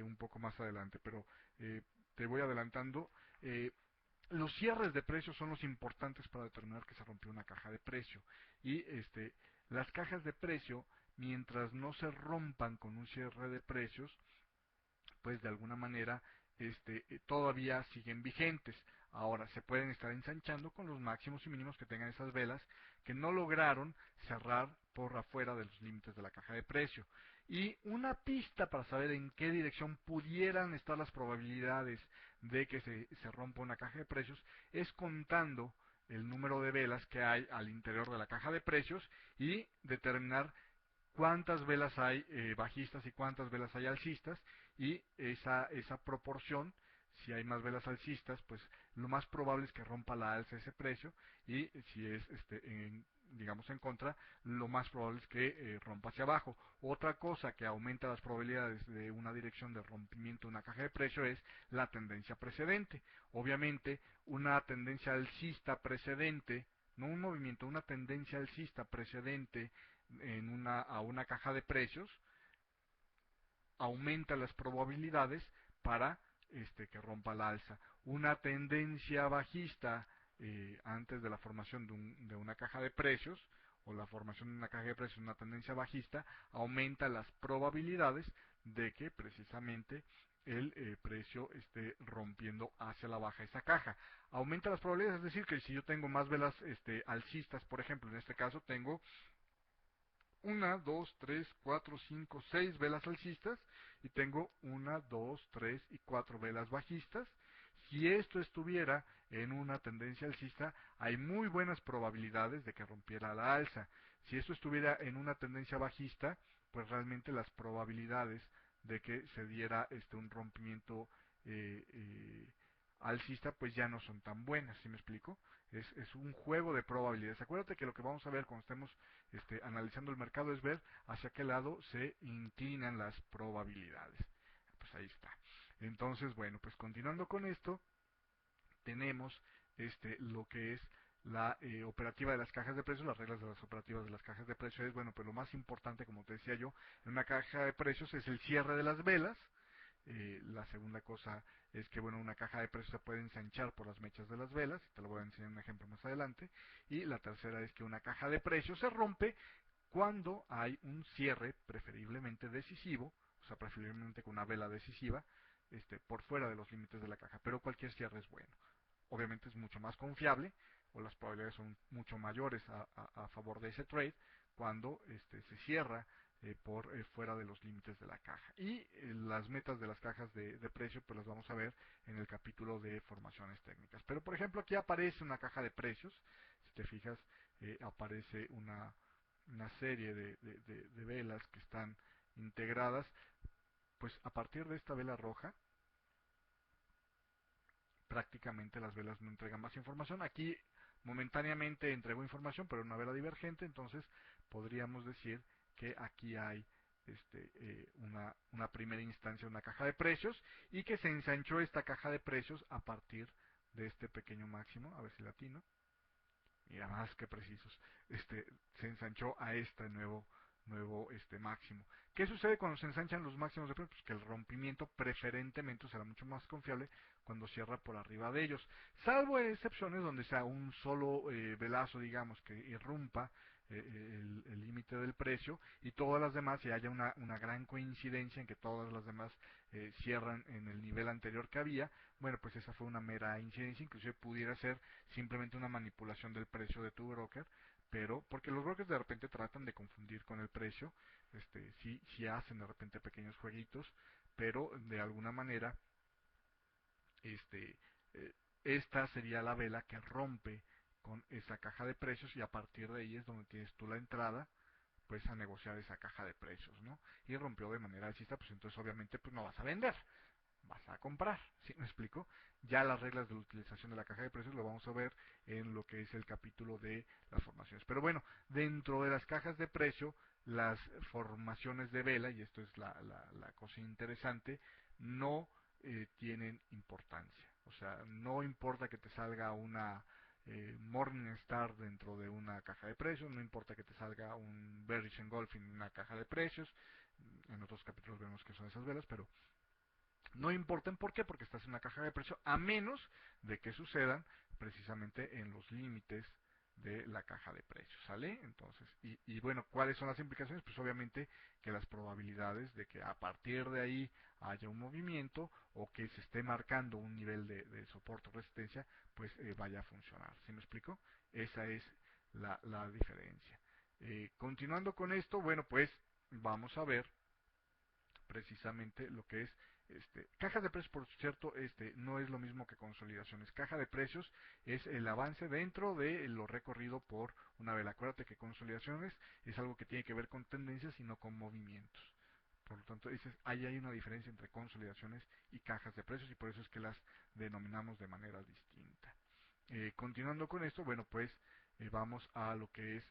un poco más adelante, pero eh, te voy adelantando. Eh, los cierres de precios son los importantes para determinar que se rompió una caja de precio. Y las cajas de precio, mientras no se rompan con un cierre de precios, pues de alguna manera todavía siguen vigentes. Ahora, se pueden estar ensanchando con los máximos y mínimos que tengan esas velas que no lograron cerrar por afuera de los límites de la caja de precio. Y una pista para saber en qué dirección pudieran estar las probabilidades de que se rompa una caja de precios es contando el número de velas que hay al interior de la caja de precios y determinar cuántas velas hay bajistas y cuántas velas hay alcistas, y esa proporción, si hay más velas alcistas, pues lo más probable es que rompa la alza ese precio, y si es digamos en contra, lo más probable es que rompa hacia abajo. Otra cosa que aumenta las probabilidades de una dirección de rompimiento de una caja de precio es la tendencia precedente. Obviamente, una tendencia alcista precedente, no un movimiento, una tendencia alcista precedente a una caja de precios, aumenta las probabilidades para que rompa la alza. Una tendencia bajista antes de la formación de una caja de precios, o la formación de una caja de precios, una tendencia bajista, aumenta las probabilidades de que precisamente el precio esté rompiendo hacia la baja esa caja. Aumenta las probabilidades, es decir, que si yo tengo más velas alcistas, por ejemplo, en este caso tengo una, 2, 3, 4, 5, 6 velas alcistas y tengo una, 2, 3 y 4 velas bajistas. Si esto estuviera en una tendencia alcista, hay muy buenas probabilidades de que rompiera la alza. Si esto estuviera en una tendencia bajista, pues realmente las probabilidades de que se diera un rompimiento eh, eh, alcista pues ya no son tan buenas, ¿sí me explico? Es un juego de probabilidades. Acuérdate que lo que vamos a ver cuando estemos analizando el mercado es ver hacia qué lado se inclinan las probabilidades. Pues ahí está. Entonces, bueno, pues continuando con esto, tenemos lo que es la operativa de las cajas de precios. Las reglas de las operativas de las cajas de precios es, bueno, pues lo más importante, como te decía yo, en una caja de precios es el cierre de las velas. La segunda cosa es que, bueno, una caja de precios se puede ensanchar por las mechas de las velas, te lo voy a enseñar un ejemplo más adelante. Y la tercera es que una caja de precios se rompe cuando hay un cierre preferiblemente decisivo, o sea, preferiblemente con una vela decisiva, por fuera de los límites de la caja, pero cualquier cierre es bueno. Obviamente es mucho más confiable, o las probabilidades son mucho mayores a favor de ese trade cuando se cierra por fuera de los límites de la caja. Y las metas de las cajas de precio pues las vamos a ver en el capítulo de formaciones técnicas. Pero por ejemplo aquí aparece una caja de precios, si te fijas aparece una serie de velas que están integradas. Pues a partir de esta vela roja prácticamente las velas no entregan más información. Aquí momentáneamente entregó información, pero una vela divergente, entonces podríamos decir que aquí hay una primera instancia, una caja de precios, y que se ensanchó esta caja de precios a partir de este pequeño máximo, a ver si latino, mira más que precisos, se ensanchó a este nuevo máximo. ¿Qué sucede cuando se ensanchan los máximos de precios? Pues que el rompimiento preferentemente será mucho más confiable cuando cierra por arriba de ellos, salvo en excepciones donde sea un solo velazo, digamos, que irrumpa el límite del precio, y todas las demás, y haya una gran coincidencia en que todas las demás cierran en el nivel anterior que había. Bueno, pues esa fue una mera incidencia, inclusive pudiera ser simplemente una manipulación del precio de tu broker pero porque los brokers de repente tratan de confundir con el precio, sí hacen de repente pequeños jueguitos, pero de alguna manera este, eh, esta sería la vela que rompe con esa caja de precios y a partir de ahí es donde tienes tú la entrada pues a negociar esa caja de precios, ¿no? Y rompió de manera alcista, pues entonces obviamente pues no vas a vender, vas a comprar, ¿sí me explico? Ya las reglas de la utilización de la caja de precios lo vamos a ver en lo que es el capítulo de las formaciones. Pero bueno, dentro de las cajas de precio, las formaciones de vela, y esto es la cosa interesante, no tienen importancia. O sea, no importa que te salga una Morningstar dentro de una caja de precios, no importa que te salga un Bearish Engulfing en una caja de precios, en otros capítulos vemos que son esas velas, pero no importa. ¿Por qué? Porque estás en una caja de precio, a menos de que sucedan precisamente en los límites de la caja de precios, ¿sale? Entonces, y bueno, ¿cuáles son las implicaciones? Pues obviamente que las probabilidades de que a partir de ahí haya un movimiento o que se esté marcando un nivel de soporte o resistencia, pues vaya a funcionar. ¿Sí me explico? Esa es la diferencia. Continuando con esto, bueno, pues vamos a ver precisamente lo que es cajas de precios. Por cierto, no es lo mismo que consolidaciones. Caja de precios es el avance dentro de lo recorrido por una vela. Acuérdate que consolidaciones es algo que tiene que ver con tendencias y no con movimientos. Por lo tanto, ahí hay una diferencia entre consolidaciones y cajas de precios y por eso es que las denominamos de manera distinta. Continuando con esto, bueno, pues vamos a lo que es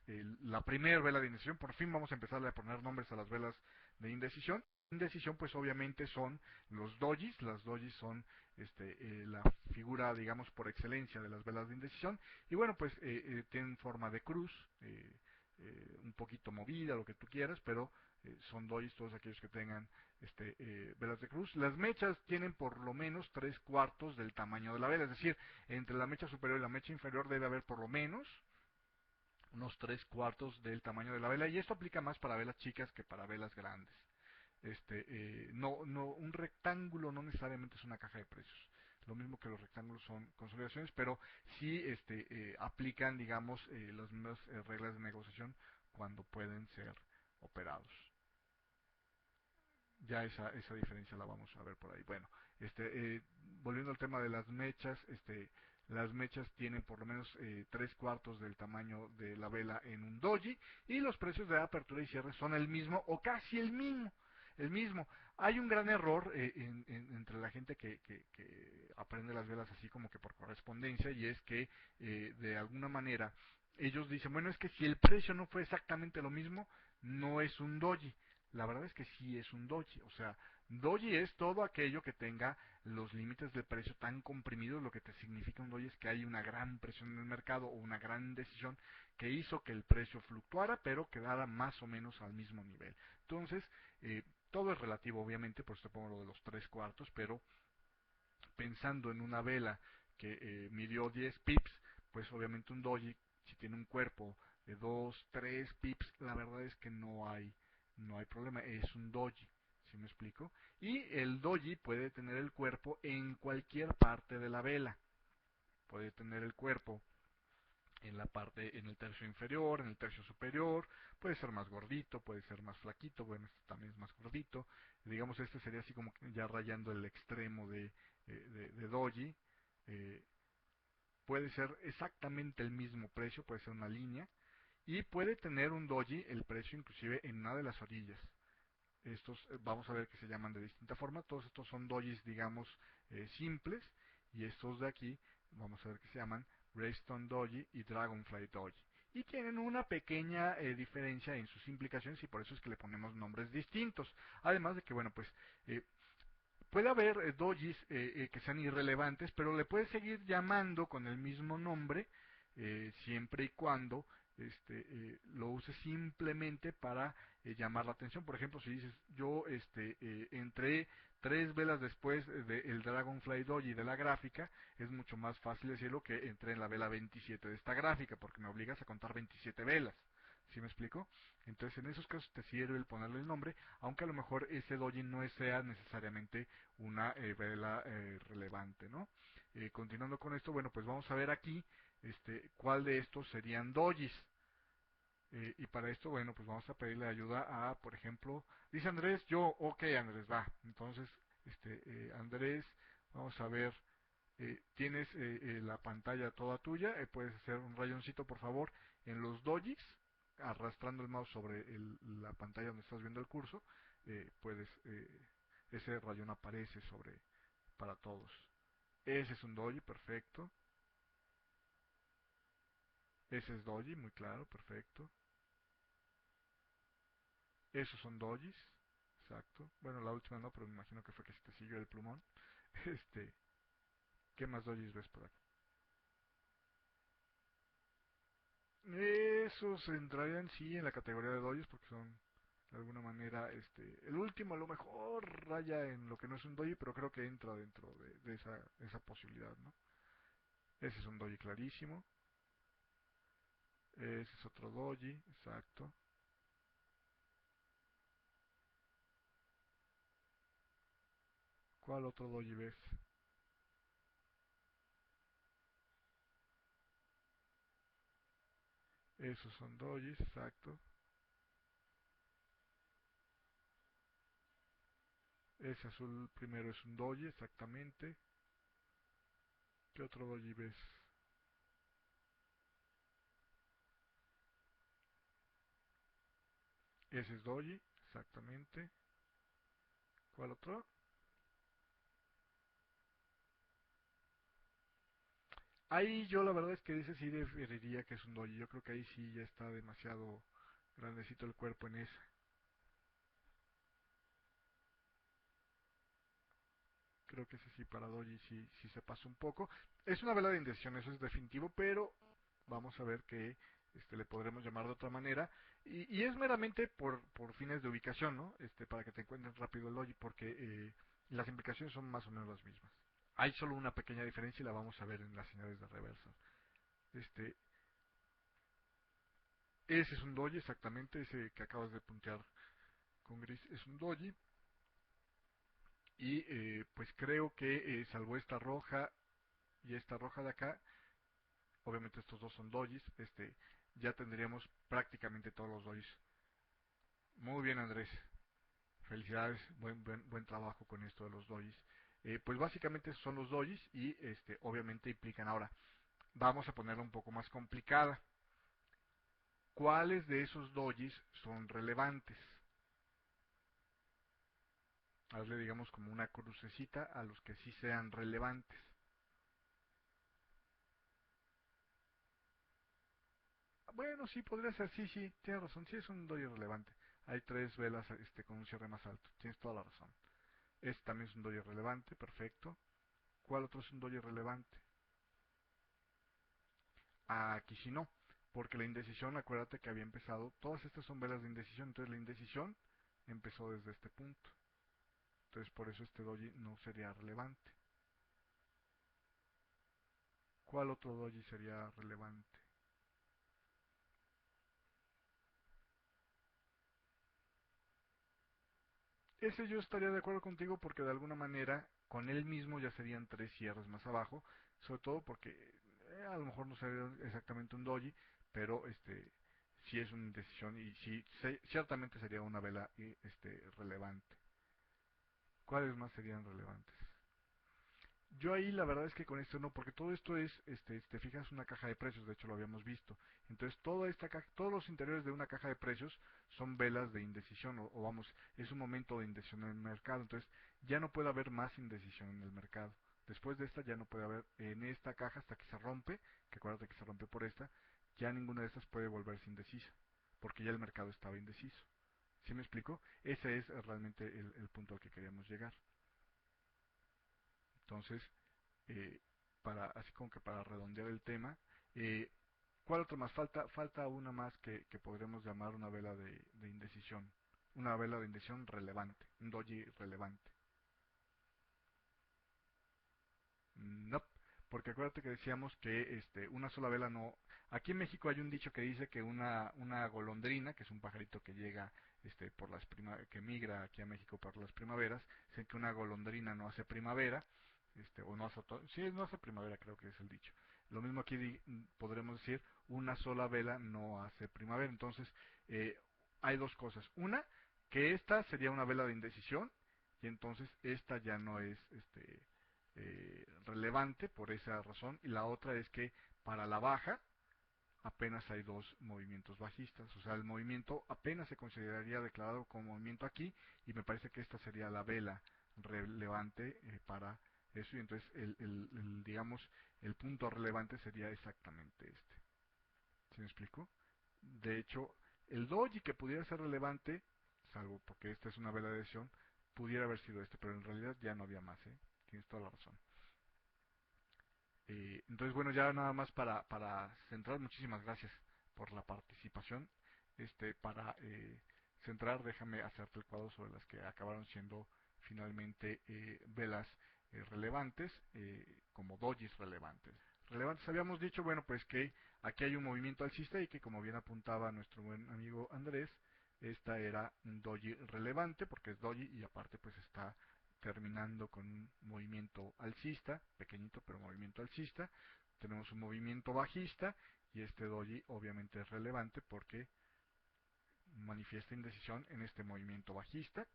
la primera vela de indecisión. Por fin vamos a empezar a poner nombres a las velas de indecisión. Indecisión, pues obviamente son los dojis. Las dojis son la figura, digamos, por excelencia de las velas de indecisión. Y bueno, pues tienen forma de cruz, un poquito movida, lo que tú quieras, pero son dojis todos aquellos que tengan velas de cruz. Las mechas tienen por lo menos 3/4 del tamaño de la vela, es decir, entre la mecha superior y la mecha inferior debe haber por lo menos unos 3/4 del tamaño de la vela, y esto aplica más para velas chicas que para velas grandes. No, un rectángulo no necesariamente es una caja de precios. Lo mismo que los rectángulos son consolidaciones, pero sí aplican, digamos, las mismas reglas de negociación cuando pueden ser operados. Ya esa diferencia la vamos a ver por ahí. Bueno, volviendo al tema de las mechas tienen por lo menos 3/4 del tamaño de la vela en un doji y los precios de apertura y cierre son el mismo o casi el mismo. El mismo. Hay un gran error entre la gente que aprende las velas así como que por correspondencia, y es que de alguna manera ellos dicen, bueno, es que si el precio no fue exactamente lo mismo, no es un doji. La verdad es que sí es un doji. O sea, doji es todo aquello que tenga los límites del precio tan comprimidos. Lo que te significa un doji es que hay una gran presión en el mercado o una gran decisión que hizo que el precio fluctuara, pero quedara más o menos al mismo nivel. Entonces, todo es relativo, obviamente, por eso te pongo lo de los 3/4, pero pensando en una vela que midió 10 pips, pues obviamente un doji, si tiene un cuerpo de 2 3 pips, la verdad es que no hay problema, es un doji. ¿Sí me explico? Y el doji puede tener el cuerpo en cualquier parte de la vela. Puede tener el cuerpo en el tercio inferior, en el tercio superior, puede ser más gordito, puede ser más flaquito, bueno, este también es más gordito, digamos este sería así como ya rayando el extremo de doji. eh, Puede ser exactamente el mismo precio, puede ser una línea, y puede tener un doji el precio inclusive en una de las orillas. Estos vamos a ver que se llaman de distinta forma. Todos estos son dojis, digamos, simples, y estos de aquí vamos a ver que se llaman Greystone Doji y Dragonfly Doji, y tienen una pequeña diferencia en sus implicaciones y por eso es que le ponemos nombres distintos. Además de que, bueno, pues puede haber dojis que sean irrelevantes, pero le puedes seguir llamando con el mismo nombre siempre y cuando lo uses simplemente para llamar la atención. Por ejemplo, si dices, yo entré 3 velas después del Dragonfly Doji de la gráfica, es mucho más fácil decirlo que entré en la vela 27 de esta gráfica, porque me obligas a contar 27 velas. ¿Sí me explico? Entonces, en esos casos te sirve el ponerle el nombre, aunque a lo mejor ese doji no sea necesariamente una vela relevante, ¿no? Continuando con esto, bueno, pues vamos a ver aquí cuál de estos serían dojis. Y para esto, bueno, pues vamos a pedirle ayuda a, por ejemplo, dice Andrés, yo, ok Andrés, va. Entonces, Andrés, vamos a ver, tienes la pantalla toda tuya, puedes hacer un rayoncito, por favor, en los dojis, arrastrando el mouse sobre la pantalla donde estás viendo el curso, puedes, ese rayón aparece sobre, para todos. Ese es un doji, perfecto. Ese es doji, muy claro, perfecto. Esos son dojis, exacto. Bueno, la última no, pero me imagino que fue que se te siguió el plumón. Este, ¿Qué más dojis ves por acá? Esos entrarían sí en la categoría de dojis porque son de alguna manera, el último a lo mejor raya en lo que no es un doji, pero creo que entra dentro de esa posibilidad, ¿no? Ese es un doji clarísimo. Ese es otro doji, exacto. ¿Cuál otro doji ves? Esos son dojis, exacto. Ese azul primero es un doji, exactamente. ¿Qué otro doji ves? Ese es doji, exactamente. ¿Cuál otro? Ahí yo la verdad es que dice sí definiría que es un doji. Yo creo que ahí sí ya está demasiado grandecito el cuerpo en esa. Creo que ese sí para doji sí se pasa un poco. Es una vela de indecisión, eso es definitivo, pero vamos a ver que le podremos llamar de otra manera. Y es meramente por fines de ubicación, ¿no? Para que te encuentres rápido el doji, porque las implicaciones son más o menos las mismas. Hay solo una pequeña diferencia y la vamos a ver en las señales de reversa. Este, Ese es un doji, exactamente, ese que acabas de puntear con gris es un doji. Y pues creo que salvo esta roja y esta roja de acá, obviamente estos dos son dojis, ya tendríamos prácticamente todos los dojis. Muy bien Andrés, felicidades, buen trabajo con esto de los dojis. Pues básicamente son los dojis y obviamente implican ahora. Vamos a ponerla un poco más complicada. ¿Cuáles de esos dojis son relevantes? Hazle digamos como una crucecita a los que sí sean relevantes. Bueno, sí, podría ser, sí, tienes razón, sí es un doji relevante. Hay tres velas con un cierre más alto, tienes toda la razón. Este también es un doji relevante, perfecto. ¿Cuál otro es un doji relevante? Aquí sí no, porque la indecisión, acuérdate que había empezado, todas estas son velas de indecisión, entonces la indecisión empezó desde este punto. Entonces por eso este doji no sería relevante. ¿Cuál otro doji sería relevante? Ese yo estaría de acuerdo contigo porque de alguna manera con él mismo ya serían tres cierres más abajo, sobre todo porque a lo mejor no sería exactamente un doji, pero sí es una indecisión y sí ciertamente sería una vela relevante. ¿Cuáles más serían relevantes? Yo ahí la verdad es que con esto no, porque todo esto es, te fijas, una caja de precios, de hecho lo habíamos visto. Entonces toda esta caja, todos los interiores de una caja de precios son velas de indecisión, o vamos, es un momento de indecisión en el mercado. Entonces ya no puede haber más indecisión en el mercado. Después de esta ya no puede haber en esta caja hasta que se rompe, que acuérdate que se rompe por esta, ya ninguna de estas puede volverse indecisa, porque ya el mercado estaba indeciso. ¿Sí me explico? Ese es realmente el punto al que queríamos llegar. Entonces, eh, así como que para redondear el tema, eh, ¿cuál otro más? Falta una más que podremos llamar una vela de indecisión, una vela de indecisión relevante, un doji relevante. No, porque acuérdate que decíamos que una sola vela no. Aquí en México hay un dicho que dice que una golondrina, que es un pajarito que llega que migra aquí a México por las primaveras, dicen que una golondrina no hace primavera, o no hace sí, no hace primavera, creo que es el dicho. Lo mismo aquí podremos decir, una sola vela no hace primavera. Entonces, hay dos cosas. Una, que esta sería una vela de indecisión, y entonces esta ya no es relevante por esa razón. Y la otra es que para la baja apenas hay dos movimientos bajistas, o sea, el movimiento apenas se consideraría declarado como movimiento aquí, y me parece que esta sería la vela relevante para eso, y entonces digamos, el punto relevante sería exactamente este. ¿Sí me explico? De hecho, el doji que pudiera ser relevante, salvo porque esta es una vela de adhesión, pudiera haber sido este, pero en realidad ya no había más, ¿eh? Tienes toda la razón. Entonces, bueno, ya nada más para centrar, muchísimas gracias por la participación. Para centrar, déjame hacerte el cuadro sobre las que acabaron siendo finalmente velas relevantes, como dojis relevantes. Relevantes, habíamos dicho, bueno, pues que aquí hay un movimiento alcista y que, como bien apuntaba nuestro buen amigo Andrés, esta era un doji relevante porque es doji y aparte pues está terminando con un movimiento alcista, pequeñito pero movimiento alcista. Tenemos un movimiento bajista y este doji obviamente es relevante porque manifiesta indecisión en este movimiento bajista.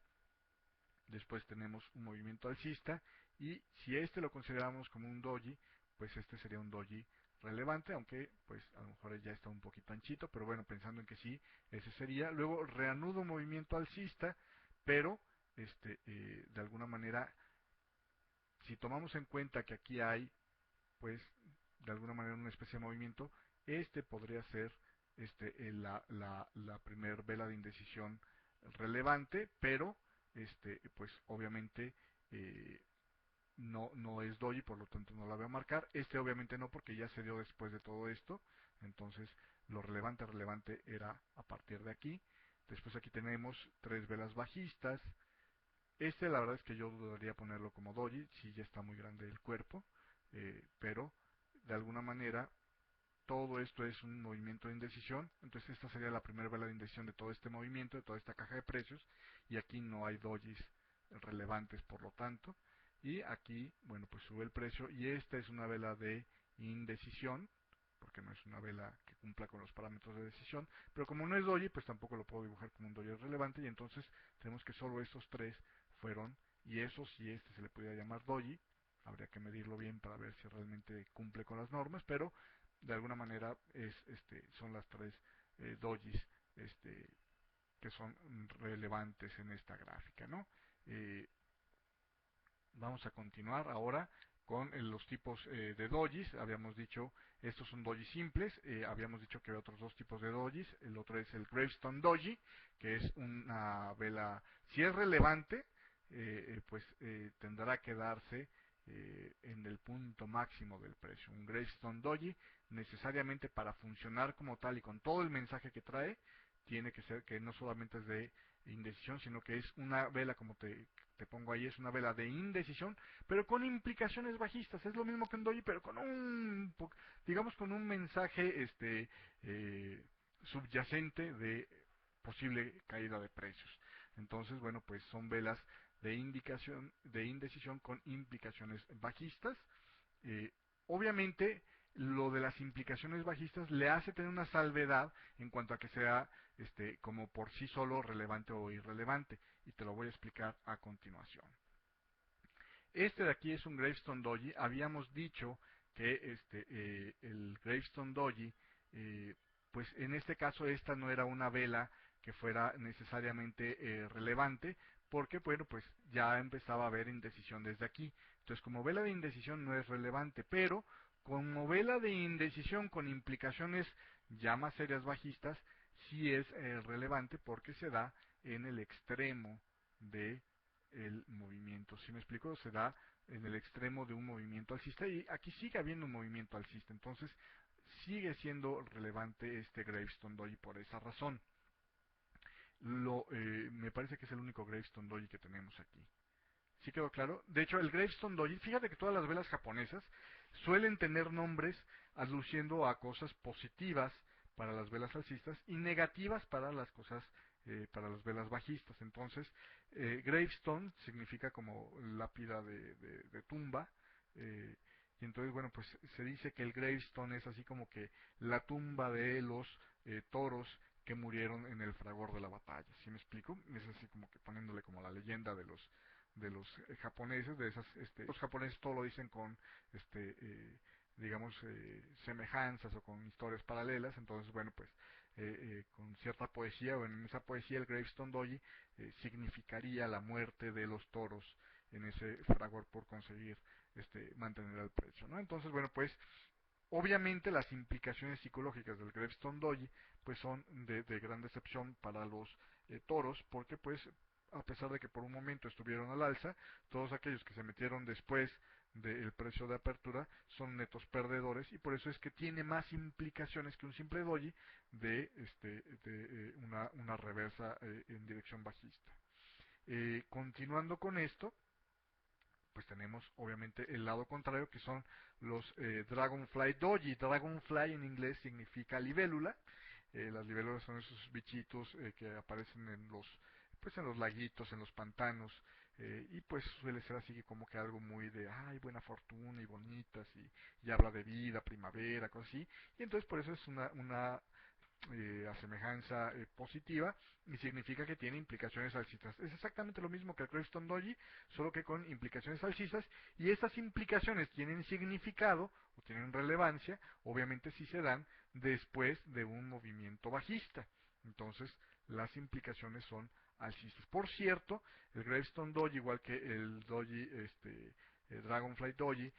Después tenemos un movimiento alcista y si este lo consideramos como un doji, pues este sería un doji relevante, aunque pues a lo mejor ya está un poquito anchito, pero bueno, pensando en que sí, ese sería. Luego reanudo un movimiento alcista, pero de alguna manera, si tomamos en cuenta que aquí hay pues de alguna manera una especie de movimiento, este podría ser la primer vela de indecisión relevante, pero pues obviamente no es doji, por lo tanto no la voy a marcar. Este obviamente no, porque ya se dio después de todo esto, entonces lo relevante era a partir de aquí. Después aquí tenemos tres velas bajistas. La verdad es que yo dudaría ponerlo como doji, si ya está muy grande el cuerpo, pero de alguna manera todo esto es un movimiento de indecisión. Entonces esta sería la primera vela de indecisión de todo este movimiento, de toda esta caja de precios, y aquí no hay dojis relevantes por lo tanto. Y aquí, bueno, pues sube el precio, y esta es una vela de indecisión, porque no es una vela que cumpla con los parámetros de decisión, pero como no es doji, pues tampoco lo puedo dibujar como un doji relevante, y entonces tenemos que solo estos tres fueron, y eso si se le pudiera llamar doji, habría que medirlo bien para ver si realmente cumple con las normas, pero de alguna manera son las tres dojis este, que son relevantes en esta gráfica, ¿no? Eh, Vamos a continuar ahora con los tipos de dojis. Habíamos dicho, estos son dojis simples. Habíamos dicho que hay otros dos tipos de dojis. El otro es el gravestone doji, que es una vela, si es relevante, pues tendrá que darse en el punto máximo del precio. Un gravestone doji, necesariamente para funcionar como tal y con todo el mensaje que trae, tiene que ser que no solamente es de indecisión, sino que es una vela, como te pongo ahí, es una vela de indecisión, pero con implicaciones bajistas. Es lo mismo que un doji, pero con digamos, con un mensaje subyacente de posible caída de precios. Entonces, bueno, pues son velas de indecisión con implicaciones bajistas. Eh, Obviamente, lo de las implicaciones bajistas le hace tener una salvedad en cuanto a que sea como por sí solo relevante o irrelevante, y te lo voy a explicar a continuación. Este de aquí es un Gravestone Doji. Habíamos dicho que el Gravestone Doji, pues en este caso esta no era una vela que fuera necesariamente relevante, porque bueno, pues ya empezaba a haber indecisión desde aquí. Entonces, como vela de indecisión no es relevante, pero como vela de indecisión con implicaciones ya más serias bajistas, sí es relevante porque se da en el extremo de el movimiento. Si me explico, se da en el extremo de un movimiento alcista, y aquí sigue habiendo un movimiento alcista. Entonces sigue siendo relevante este Gravestone Doji por esa razón. Me parece que es el único Gravestone Doji que tenemos aquí. ¿Sí quedó claro? De hecho, el Gravestone Doji, fíjate que todas las velas japonesas suelen tener nombres aluciendo a cosas positivas para las velas alcistas y negativas para las cosas, para las velas bajistas. Entonces, Gravestone significa como lápida de tumba, y entonces, bueno, pues se dice que el gravestone es así como que la tumba de los toros que murieron en el fragor de la batalla. ¿Sí me explico? Es así como que poniéndole como la leyenda de los japoneses, de esas, los japoneses todo lo dicen con, este, digamos, semejanzas o con historias paralelas, entonces, bueno, pues, con cierta poesía, o en esa poesía el gravestone doji significaría la muerte de los toros en ese fragor por conseguir mantener el precio, ¿no? Entonces, bueno, pues obviamente las implicaciones psicológicas del gravestone doji pues son de gran decepción para los toros, porque pues a pesar de que por un momento estuvieron al alza, todos aquellos que se metieron después del precio de apertura son netos perdedores, y por eso es que tiene más implicaciones que un simple doji de una reversa en dirección bajista. Continuando con esto, pues tenemos obviamente el lado contrario, que son los Dragonfly Doji. Dragonfly en inglés significa libélula. Las libélulas son esos bichitos que aparecen pues en los laguitos, en los pantanos, y pues suele ser así como que algo muy de, ay, buena fortuna y bonitas, y habla de vida, primavera, cosas así, y entonces por eso es una a semejanza positiva, y significa que tiene implicaciones alcistas. Es exactamente lo mismo que el Gravestone Doji, solo que con implicaciones alcistas, y estas implicaciones tienen significado o tienen relevancia, obviamente si se dan después de un movimiento bajista. Entonces, las implicaciones son alcistas. Por cierto, el Gravestone Doji, igual que el Doji, el Dragonfly Doji,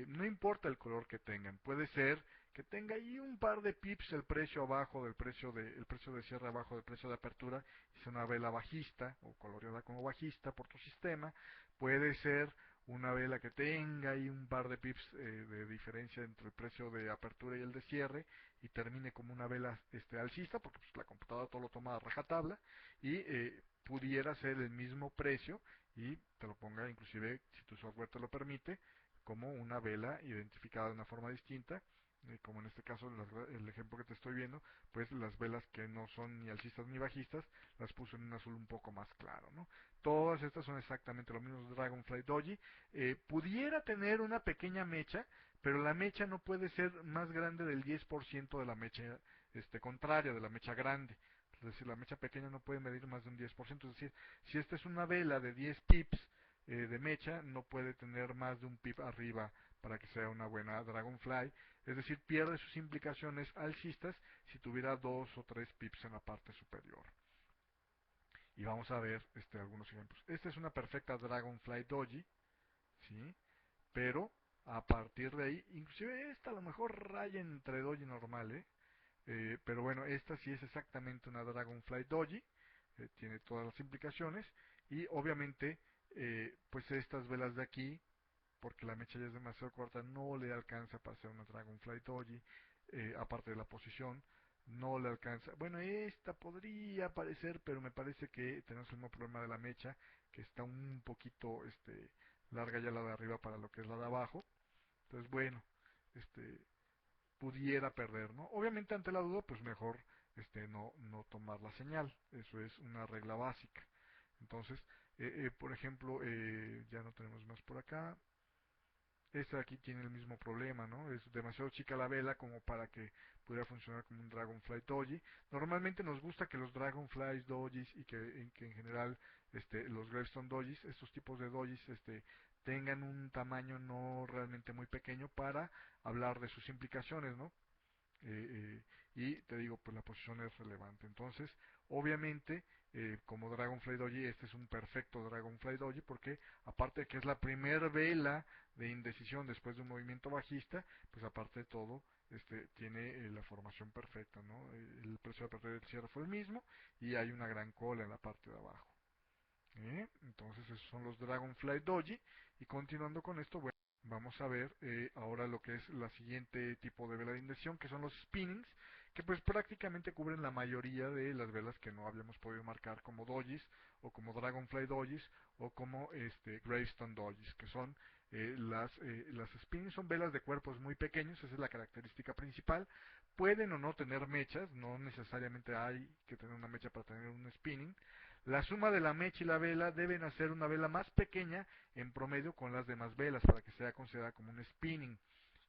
no importa el color que tengan, puede ser que tenga ahí un par de pips el precio abajo del el precio de cierre abajo del precio de apertura, y sea una vela bajista o coloreada como bajista por tu sistema. Puede ser una vela que tenga ahí un par de pips de diferencia entre el precio de apertura y el de cierre, y termine como una vela alcista, porque pues, la computadora todo lo toma a rajatabla, y pudiera ser el mismo precio y te lo ponga, inclusive si tu software te lo permite, como una vela identificada de una forma distinta, como en este caso el ejemplo que te estoy viendo, pues las velas que no son ni alcistas ni bajistas las puso en un azul un poco más claro, ¿no? Todas estas son exactamente lo mismo de Dragonfly Doji. Pudiera tener una pequeña mecha, pero la mecha no puede ser más grande del 10% de la mecha contraria, de la mecha grande. Es decir, la mecha pequeña no puede medir más de un 10%. Es decir, si esta es una vela de 10 pips de mecha, no puede tener más de un pip arriba para que sea una buena Dragonfly. Es decir, pierde sus implicaciones alcistas si tuviera 2 o 3 pips en la parte superior. Y vamos a ver algunos ejemplos. Esta es una perfecta Dragonfly Doji, ¿sí? Pero a partir de ahí, inclusive esta a lo mejor raya entre Doji normal, ¿eh? Pero bueno, esta sí es exactamente una Dragonfly Doji, tiene todas las implicaciones, y obviamente, pues estas velas de aquí, porque la mecha ya es demasiado corta, no le alcanza para hacer una Dragonfly Doji, aparte de la posición, no le alcanza. Bueno, esta podría aparecer, pero me parece que tenemos el mismo problema de la mecha, que está un poquito larga ya la de arriba para lo que es la de abajo. Entonces, bueno, este pudiera perder, ¿no? Obviamente ante la duda, pues mejor no tomar la señal. Eso es una regla básica. Entonces, por ejemplo, ya no tenemos más por acá. Esta de aquí tiene el mismo problema, ¿no? Es demasiado chica la vela como para que pudiera funcionar como un Dragonfly Doji. Normalmente nos gusta que los Dragonflies Dojis y que en general los Gravestone Dojis, estos tipos de Dojis, tengan un tamaño no realmente muy pequeño para hablar de sus implicaciones, ¿no? Y te digo, pues la posición es relevante. Entonces, obviamente, como Dragonfly Doji, este es un perfecto Dragonfly Doji, porque aparte de que es la primer vela de indecisión después de un movimiento bajista, pues aparte de todo, tiene la formación perfecta, ¿no? El precio de apertura del cierre fue el mismo, y hay una gran cola en la parte de abajo. Entonces, esos son los Dragonfly Doji, y continuando con esto, bueno, vamos a ver ahora lo que es la siguiente tipo de vela de indecisión, que son los spinnings, que pues prácticamente cubren la mayoría de las velas que no habíamos podido marcar como dojis, o como Dragonfly Dojis, o como Gravestone Dojis, que son las spinnings. Son velas de cuerpos muy pequeños, esa es la característica principal. Pueden o no tener mechas, no necesariamente hay que tener una mecha para tener un spinning. La suma de la mecha y la vela deben hacer una vela más pequeña en promedio con las demás velas para que sea considerada como un spinning.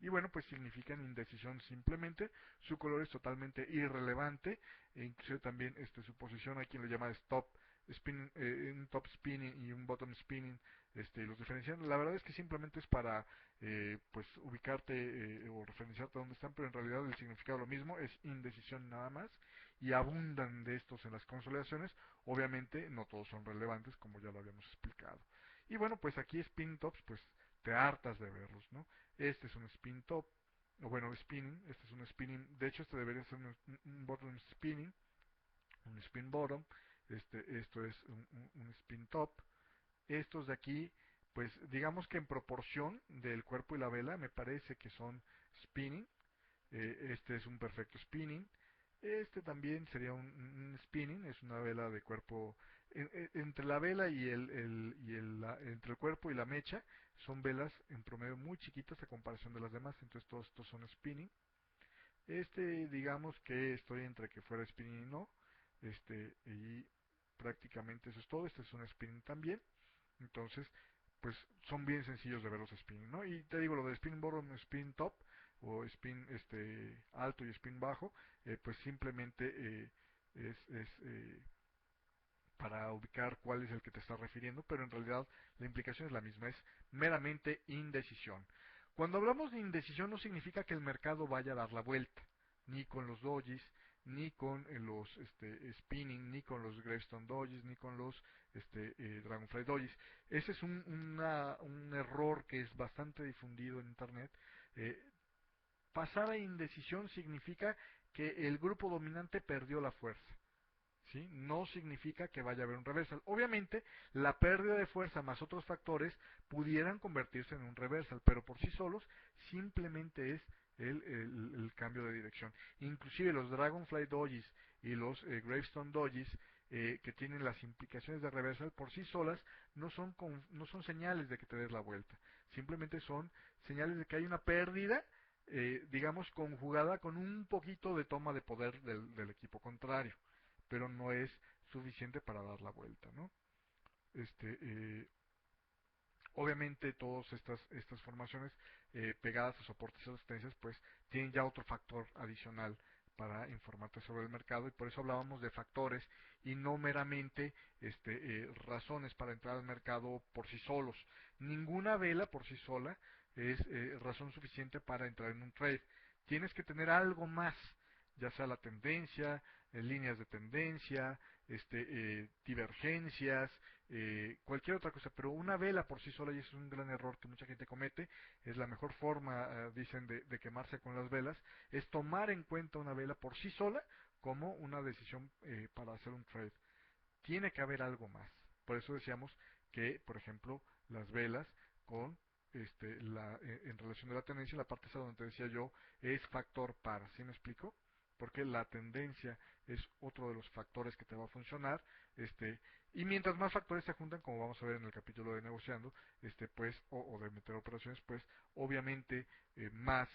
y bueno, pues significan indecisión simplemente, su color es totalmente irrelevante, e incluso también su posición, hay quien lo llama stop spinning, un top spinning y un bottom spinning, los diferencian. La verdad es que simplemente es para pues ubicarte o referenciarte a dónde están, pero en realidad el significado es lo mismo, es indecisión nada más, y abundan de estos en las consolidaciones. Obviamente no todos son relevantes, como ya lo habíamos explicado. Y bueno, pues aquí spin tops, pues te hartas de verlos, ¿no? Este es un spin top, o bueno, spinning, este es un spinning, de hecho este debería ser un bottom spinning, un spin bottom, esto es un spin top. Estos de aquí, pues digamos que en proporción del cuerpo y la vela, me parece que son spinning. Este es un perfecto spinning. Este también sería un spinning, es una vela de cuerpo entre la vela y entre el cuerpo y la mecha son velas en promedio muy chiquitas a comparación de las demás, entonces todos estos son spinning. Digamos que estoy entre que fuera spinning y no, y prácticamente eso es todo. Este es un spinning también, entonces pues son bien sencillos de ver los spinning, ¿no? Y te digo, lo de spin bottom, spin top, o spin alto y spin bajo, pues simplemente es para ubicar cuál es el que te está refiriendo, pero en realidad la implicación es la misma, es meramente indecisión. Cuando hablamos de indecisión no significa que el mercado vaya a dar la vuelta, ni con los dojis, ni con los spinning, ni con los gravestone dojis, ni con los dragonfly dojis. Ese es un error que es bastante difundido en internet. Eh, Pasar a indecisión significa que el grupo dominante perdió la fuerza. ¿Sí? No significa que vaya a haber un reversal. Obviamente, la pérdida de fuerza más otros factores pudieran convertirse en un reversal, pero por sí solos simplemente es el cambio de dirección. Inclusive los Dragonfly Dojis y los Gravestone Dojis, que tienen las implicaciones de reversal por sí solas, no son señales de que te des la vuelta. Simplemente son señales de que hay una pérdida, digamos, conjugada con un poquito de toma de poder del equipo contrario, pero no es suficiente para dar la vuelta, ¿no? Este, eh, Obviamente todas estas formaciones pegadas a soportes y resistencias pues tienen ya otro factor adicional para informarte sobre el mercado, y por eso hablábamos de factores y no meramente razones para entrar al mercado por sí solos. Ninguna vela por sí sola es razón suficiente para entrar en un trade. Tienes que tener algo más, ya sea la tendencia, líneas de tendencia, divergencias, cualquier otra cosa, pero una vela por sí sola, y eso es un gran error que mucha gente comete, es la mejor forma, dicen, de quemarse con las velas, es tomar en cuenta una vela por sí sola como una decisión para hacer un trade. Tiene que haber algo más. Por eso decíamos que, por ejemplo, las velas con en relación de la tendencia, la parte esa donde te decía yo, es factor para, ¿sí me explico? Porque la tendencia es otro de los factores que te va a funcionar, y mientras más factores se juntan, como vamos a ver en el capítulo de negociando, pues, o de meter operaciones, pues, obviamente, más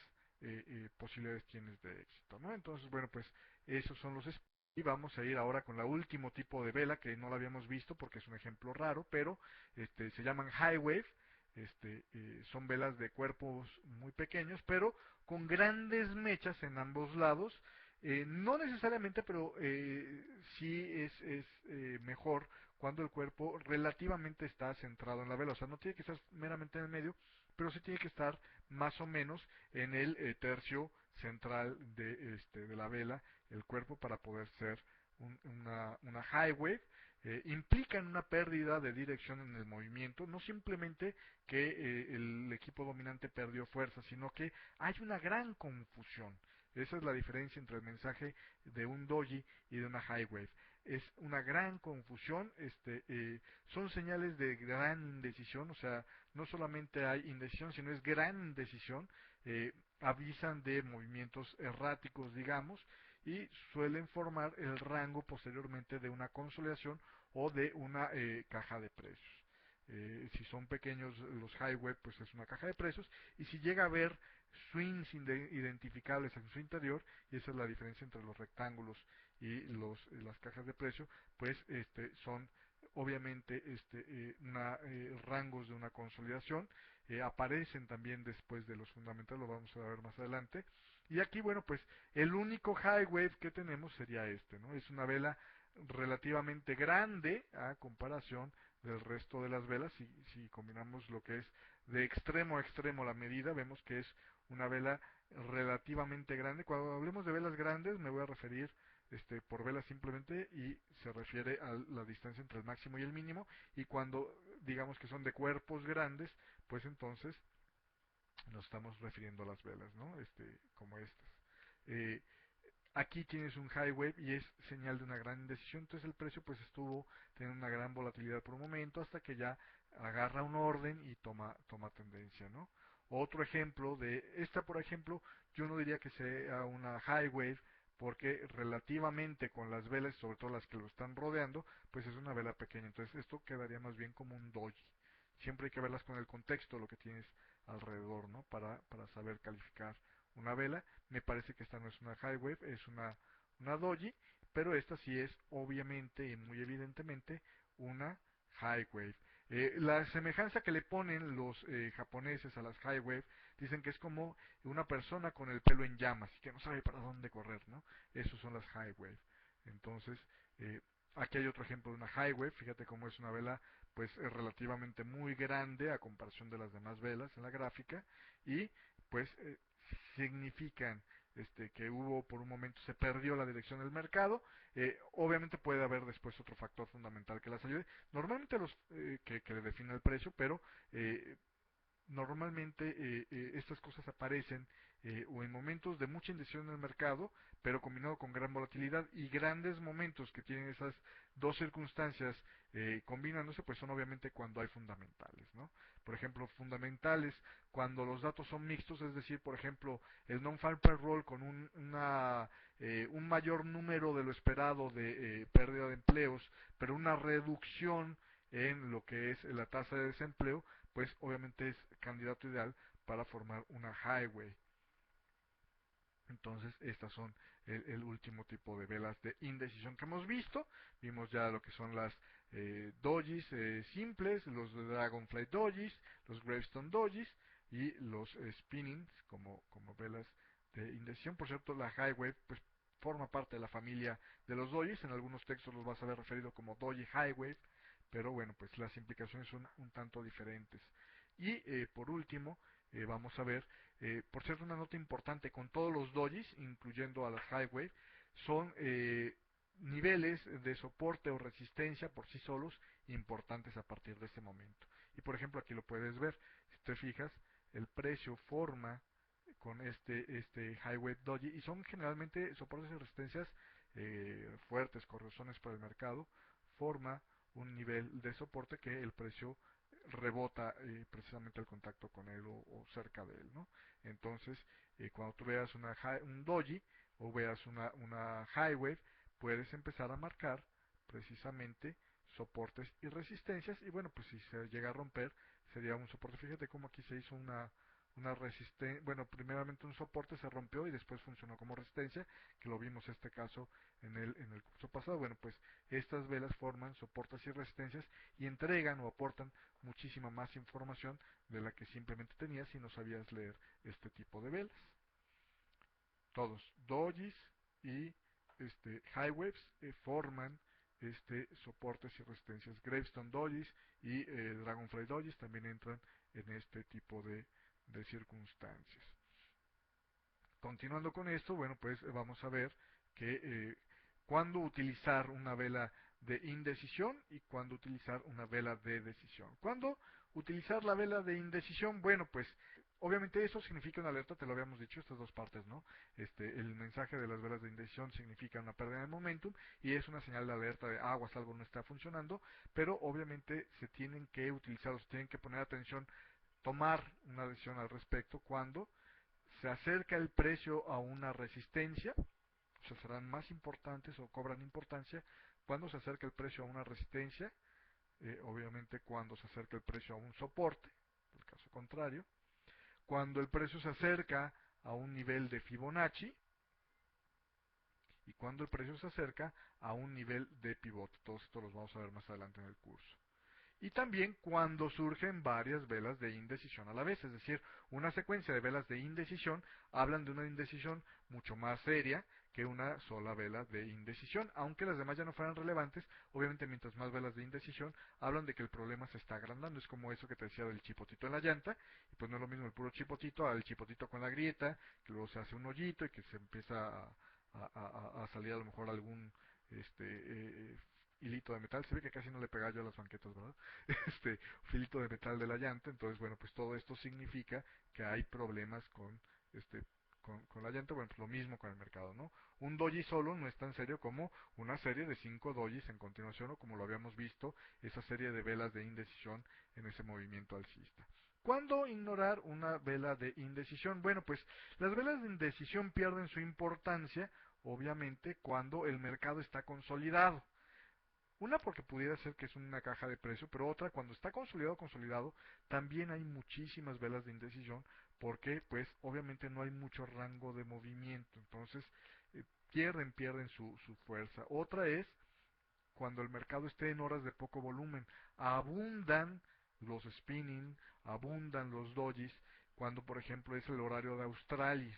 posibilidades tienes de éxito, ¿no? Entonces, bueno, pues, esos son los, y vamos a ir ahora con el último tipo de vela que no la habíamos visto porque es un ejemplo raro, pero se llaman high wave. Son velas de cuerpos muy pequeños, pero con grandes mechas en ambos lados. No necesariamente, pero sí es mejor cuando el cuerpo relativamente está centrado en la vela. O sea, no tiene que estar meramente en el medio, pero sí tiene que estar más o menos en el tercio central de la vela, el cuerpo, para poder ser una high wave. Implican una pérdida de dirección en el movimiento, no simplemente que el equipo dominante perdió fuerza, sino que hay una gran confusión. Esa es la diferencia entre el mensaje de un doji y de una high wave. Es una gran confusión, son señales de gran indecisión, o sea, no solamente hay indecisión, sino es gran indecisión. Avisan de movimientos erráticos, digamos, y suelen formar el rango posteriormente de una consolidación o de una caja de precios. Si son pequeños los high wave, pues es una caja de precios, y si llega a haber swings identificables en su interior, y esa es la diferencia entre los rectángulos y las cajas de precio, pues son obviamente rangos de una consolidación. aparecen también después de los fundamentales, lo vamos a ver más adelante. Y aquí, bueno, pues el único high wave que tenemos sería este, ¿no? Es una vela relativamente grande a comparación del resto de las velas. Si combinamos lo que es de extremo a extremo la medida, vemos que es una vela relativamente grande. Cuando hablemos de velas grandes, me voy a referir por vela simplemente y se refiere a la distancia entre el máximo y el mínimo. Y cuando digamos que son de cuerpos grandes, pues entonces nos estamos refiriendo a las velas, ¿no? Como estas. Eh, Aquí tienes un high wave y es señal de una gran indecisión, entonces el precio pues estuvo teniendo una gran volatilidad por un momento hasta que ya agarra un orden y toma tendencia, ¿no? Otro ejemplo de esta, por ejemplo, yo no diría que sea una high wave porque relativamente con las velas, sobre todo las que lo están rodeando, pues es una vela pequeña, entonces esto quedaría más bien como un doji. Siempre hay que verlas con el contexto, lo que tienes alrededor, ¿no? Para saber calificar una vela. Me parece que esta no es una high wave, es una doji, pero esta sí es obviamente y muy evidentemente una high wave. La semejanza que le ponen los japoneses a las high wave, dicen que es como una persona con el pelo en llamas y que no sabe para dónde correr, ¿no? Esos son las high wave. Entonces, eh, aquí hay otro ejemplo de una high wave, fíjate cómo es una vela pues relativamente muy grande a comparación de las demás velas en la gráfica y pues significan que hubo por un momento se perdió la dirección del mercado. Obviamente puede haber después otro factor fundamental que las ayude, normalmente los que le define el precio, pero eh, normalmente estas cosas aparecen o en momentos de mucha indecisión en el mercado, pero combinado con gran volatilidad y grandes momentos que tienen esas dos circunstancias combinándose, pues son obviamente cuando hay fundamentales, ¿no? Por ejemplo, fundamentales cuando los datos son mixtos, es decir, por ejemplo, el non-farm payroll con un mayor número de lo esperado de pérdida de empleos, pero una reducción en lo que es la tasa de desempleo, pues obviamente es candidato ideal para formar una highway. Entonces, estas son el último tipo de velas de indecisión que hemos visto. Vimos ya lo que son las dojis simples, los Dragonfly dojis, los Gravestone dojis y los spinnings como velas de indecisión. Por cierto, la high wave pues forma parte de la familia de los dojis. En algunos textos los vas a ver referido como doji high wave, pero bueno, pues las implicaciones son un tanto diferentes. Y por último, vamos a ver por cierto, una nota importante, con todos los dojis, incluyendo a las highway, son niveles de soporte o resistencia por sí solos importantes a partir de este momento. Y por ejemplo, aquí lo puedes ver, si te fijas, el precio forma con este highway doji y son generalmente soportes y resistencias fuertes, correzones para el mercado, forma un nivel de soporte que el precio rebota precisamente al contacto con él o cerca de él, ¿no? Entonces, cuando tú veas un doji o veas una high wave, puedes empezar a marcar precisamente soportes y resistencias y bueno, pues si se llega a romper sería un soporte. Fíjate cómo aquí se hizo una resistencia, bueno, primeramente un soporte se rompió y después funcionó como resistencia, que lo vimos este caso en el curso pasado. Bueno, pues estas velas forman soportes y resistencias y entregan o aportan muchísima más información de la que simplemente tenías si no sabías leer este tipo de velas. Todos dojis y high waves forman soportes y resistencias. Gravestone dojis y Dragonfly dojis también entran en este tipo de circunstancias. Continuando con esto, bueno, pues vamos a ver que cuándo utilizar una vela de indecisión y cuándo utilizar una vela de decisión. ¿Cuándo utilizar la vela de indecisión? Bueno, pues obviamente eso significa una alerta, te lo habíamos dicho, estas dos partes, ¿no? El mensaje de las velas de indecisión significa una pérdida de momentum y es una señal de alerta de aguas, algo no está funcionando, pero obviamente se tienen que utilizar, se tienen que poner atención, tomar una decisión al respecto cuando se acerca el precio a una resistencia, o sea, serán más importantes o cobran importancia cuando se acerca el precio a una resistencia, obviamente cuando se acerca el precio a un soporte, en el caso contrario, cuando el precio se acerca a un nivel de Fibonacci y cuando el precio se acerca a un nivel de pivote. Todos estos los vamos a ver más adelante en el curso. Y también cuando surgen varias velas de indecisión a la vez, es decir, una secuencia de velas de indecisión hablan de una indecisión mucho más seria que una sola vela de indecisión, aunque las demás ya no fueran relevantes. Obviamente mientras más velas de indecisión hablan de que el problema se está agrandando. Es como eso que te decía del chipotito en la llanta, y pues no es lo mismo el puro chipotito al chipotito con la grieta, que luego se hace un hoyito y que se empieza a salir a lo mejor algún hilito de metal. Se ve que casi no le pegaba yo a las banquetas, ¿verdad? Filito de metal de la llanta. Entonces, bueno, pues todo esto significa que hay problemas este con la llanta. Bueno, pues lo mismo con el mercado, ¿no? Un doji solo no es tan serio como una serie de 5 dojis en continuación, o como lo habíamos visto, esa serie de velas de indecisión en ese movimiento alcista. ¿Cuándo ignorar una vela de indecisión? Bueno, pues las velas de indecisión pierden su importancia, obviamente, cuando el mercado está consolidado. Una porque pudiera ser que es una caja de precio, pero otra cuando está consolidado, también hay muchísimas velas de indecisión, porque pues obviamente no hay mucho rango de movimiento, entonces pierden su fuerza. Otra es cuando el mercado esté en horas de poco volumen, abundan los spinning, abundan los dojis, cuando por ejemplo es el horario de Australia,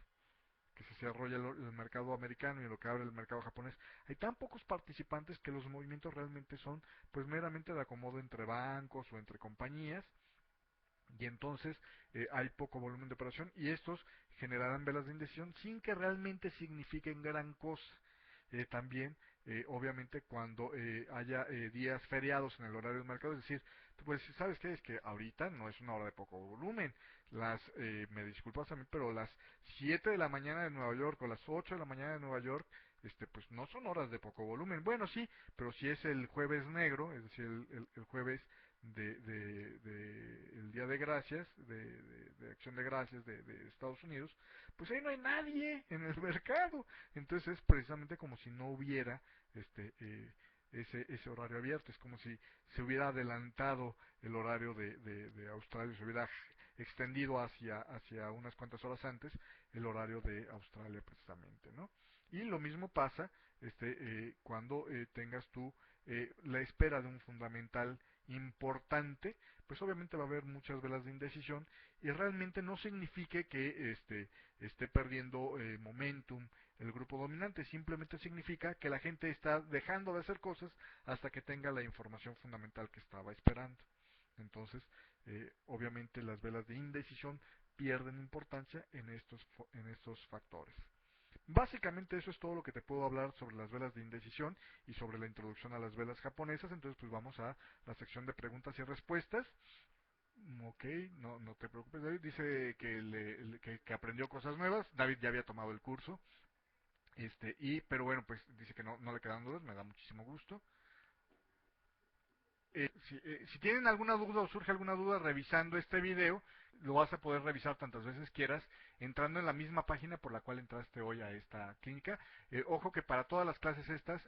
que se desarrolla el mercado americano y lo que abre el mercado japonés. Hay tan pocos participantes que los movimientos realmente son pues meramente de acomodo entre bancos o entre compañías, y entonces hay poco volumen de operación, y estos generarán velas de indecisión sin que realmente signifiquen gran cosa. También, obviamente, cuando haya días feriados en el horario del mercado, es decir, pues sabes qué es que ahorita no es una hora de poco volumen. Me disculpas a mí, pero las 7 de la mañana de Nueva York o las 8 de la mañana de Nueva York, pues no son horas de poco volumen. Bueno, sí, pero si es el jueves negro, es decir, el jueves el Día de Gracias, de Acción de Gracias de Estados Unidos, pues ahí no hay nadie en el mercado. Entonces es precisamente como si no hubiera este ese horario abierto. Es como si se hubiera adelantado el horario de Australia, se hubiera extendido hacia unas cuantas horas antes el horario de Australia precisamente, ¿no? Y lo mismo pasa cuando tengas tú la espera de un fundamental importante, pues obviamente va a haber muchas velas de indecisión, y realmente no signifique que esté perdiendo momentum el grupo dominante, simplemente significa que la gente está dejando de hacer cosas hasta que tenga la información fundamental que estaba esperando. Entonces, obviamente las velas de indecisión pierden importancia en estos factores. Básicamente eso es todo lo que te puedo hablar sobre las velas de indecisión y sobre la introducción a las velas japonesas. Entonces pues vamos a la sección de preguntas y respuestas. Ok, no te preocupes, David. Dice que aprendió cosas nuevas. David ya había tomado el curso. Pero bueno, pues dice que no le quedan dudas, me da muchísimo gusto. Si tienen alguna duda o surge alguna duda revisando este video, lo vas a poder revisar tantas veces quieras entrando en la misma página por la cual entraste hoy a esta clínica. Ojo que para todas las clases estas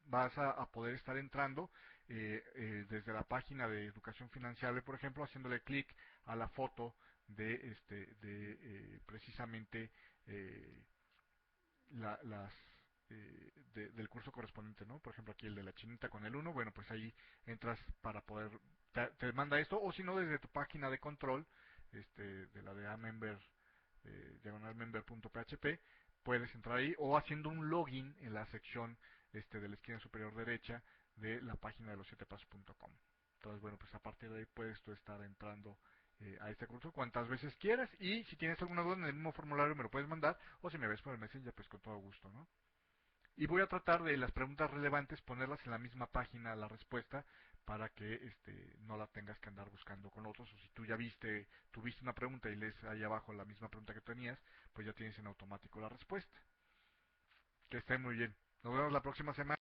vas a poder estar entrando desde la página de Educación Financiable, por ejemplo, haciéndole clic a la foto de precisamente eh, las del curso correspondiente, ¿no? Por ejemplo, aquí el de la chinita con el 1, bueno, pues ahí entras para poder, te manda esto, o si no, desde tu página de control, de la de amember, diagonalmember.php, puedes entrar ahí, o haciendo un login en la sección de la esquina superior derecha de la página de los7pasos.com. Entonces, bueno, pues a partir de ahí puedes tú estar entrando a este curso cuantas veces quieras, y si tienes alguna duda en el mismo formulario me lo puedes mandar, o si me ves por el Messenger pues con todo gusto, ¿no? Y voy a tratar de las preguntas relevantes ponerlas en la misma página la respuesta, para que no la tengas que andar buscando con otros, o si tú ya tuviste una pregunta y lees ahí abajo la misma pregunta que tenías, pues ya tienes en automático la respuesta. Que esté muy bien. Nos vemos la próxima semana.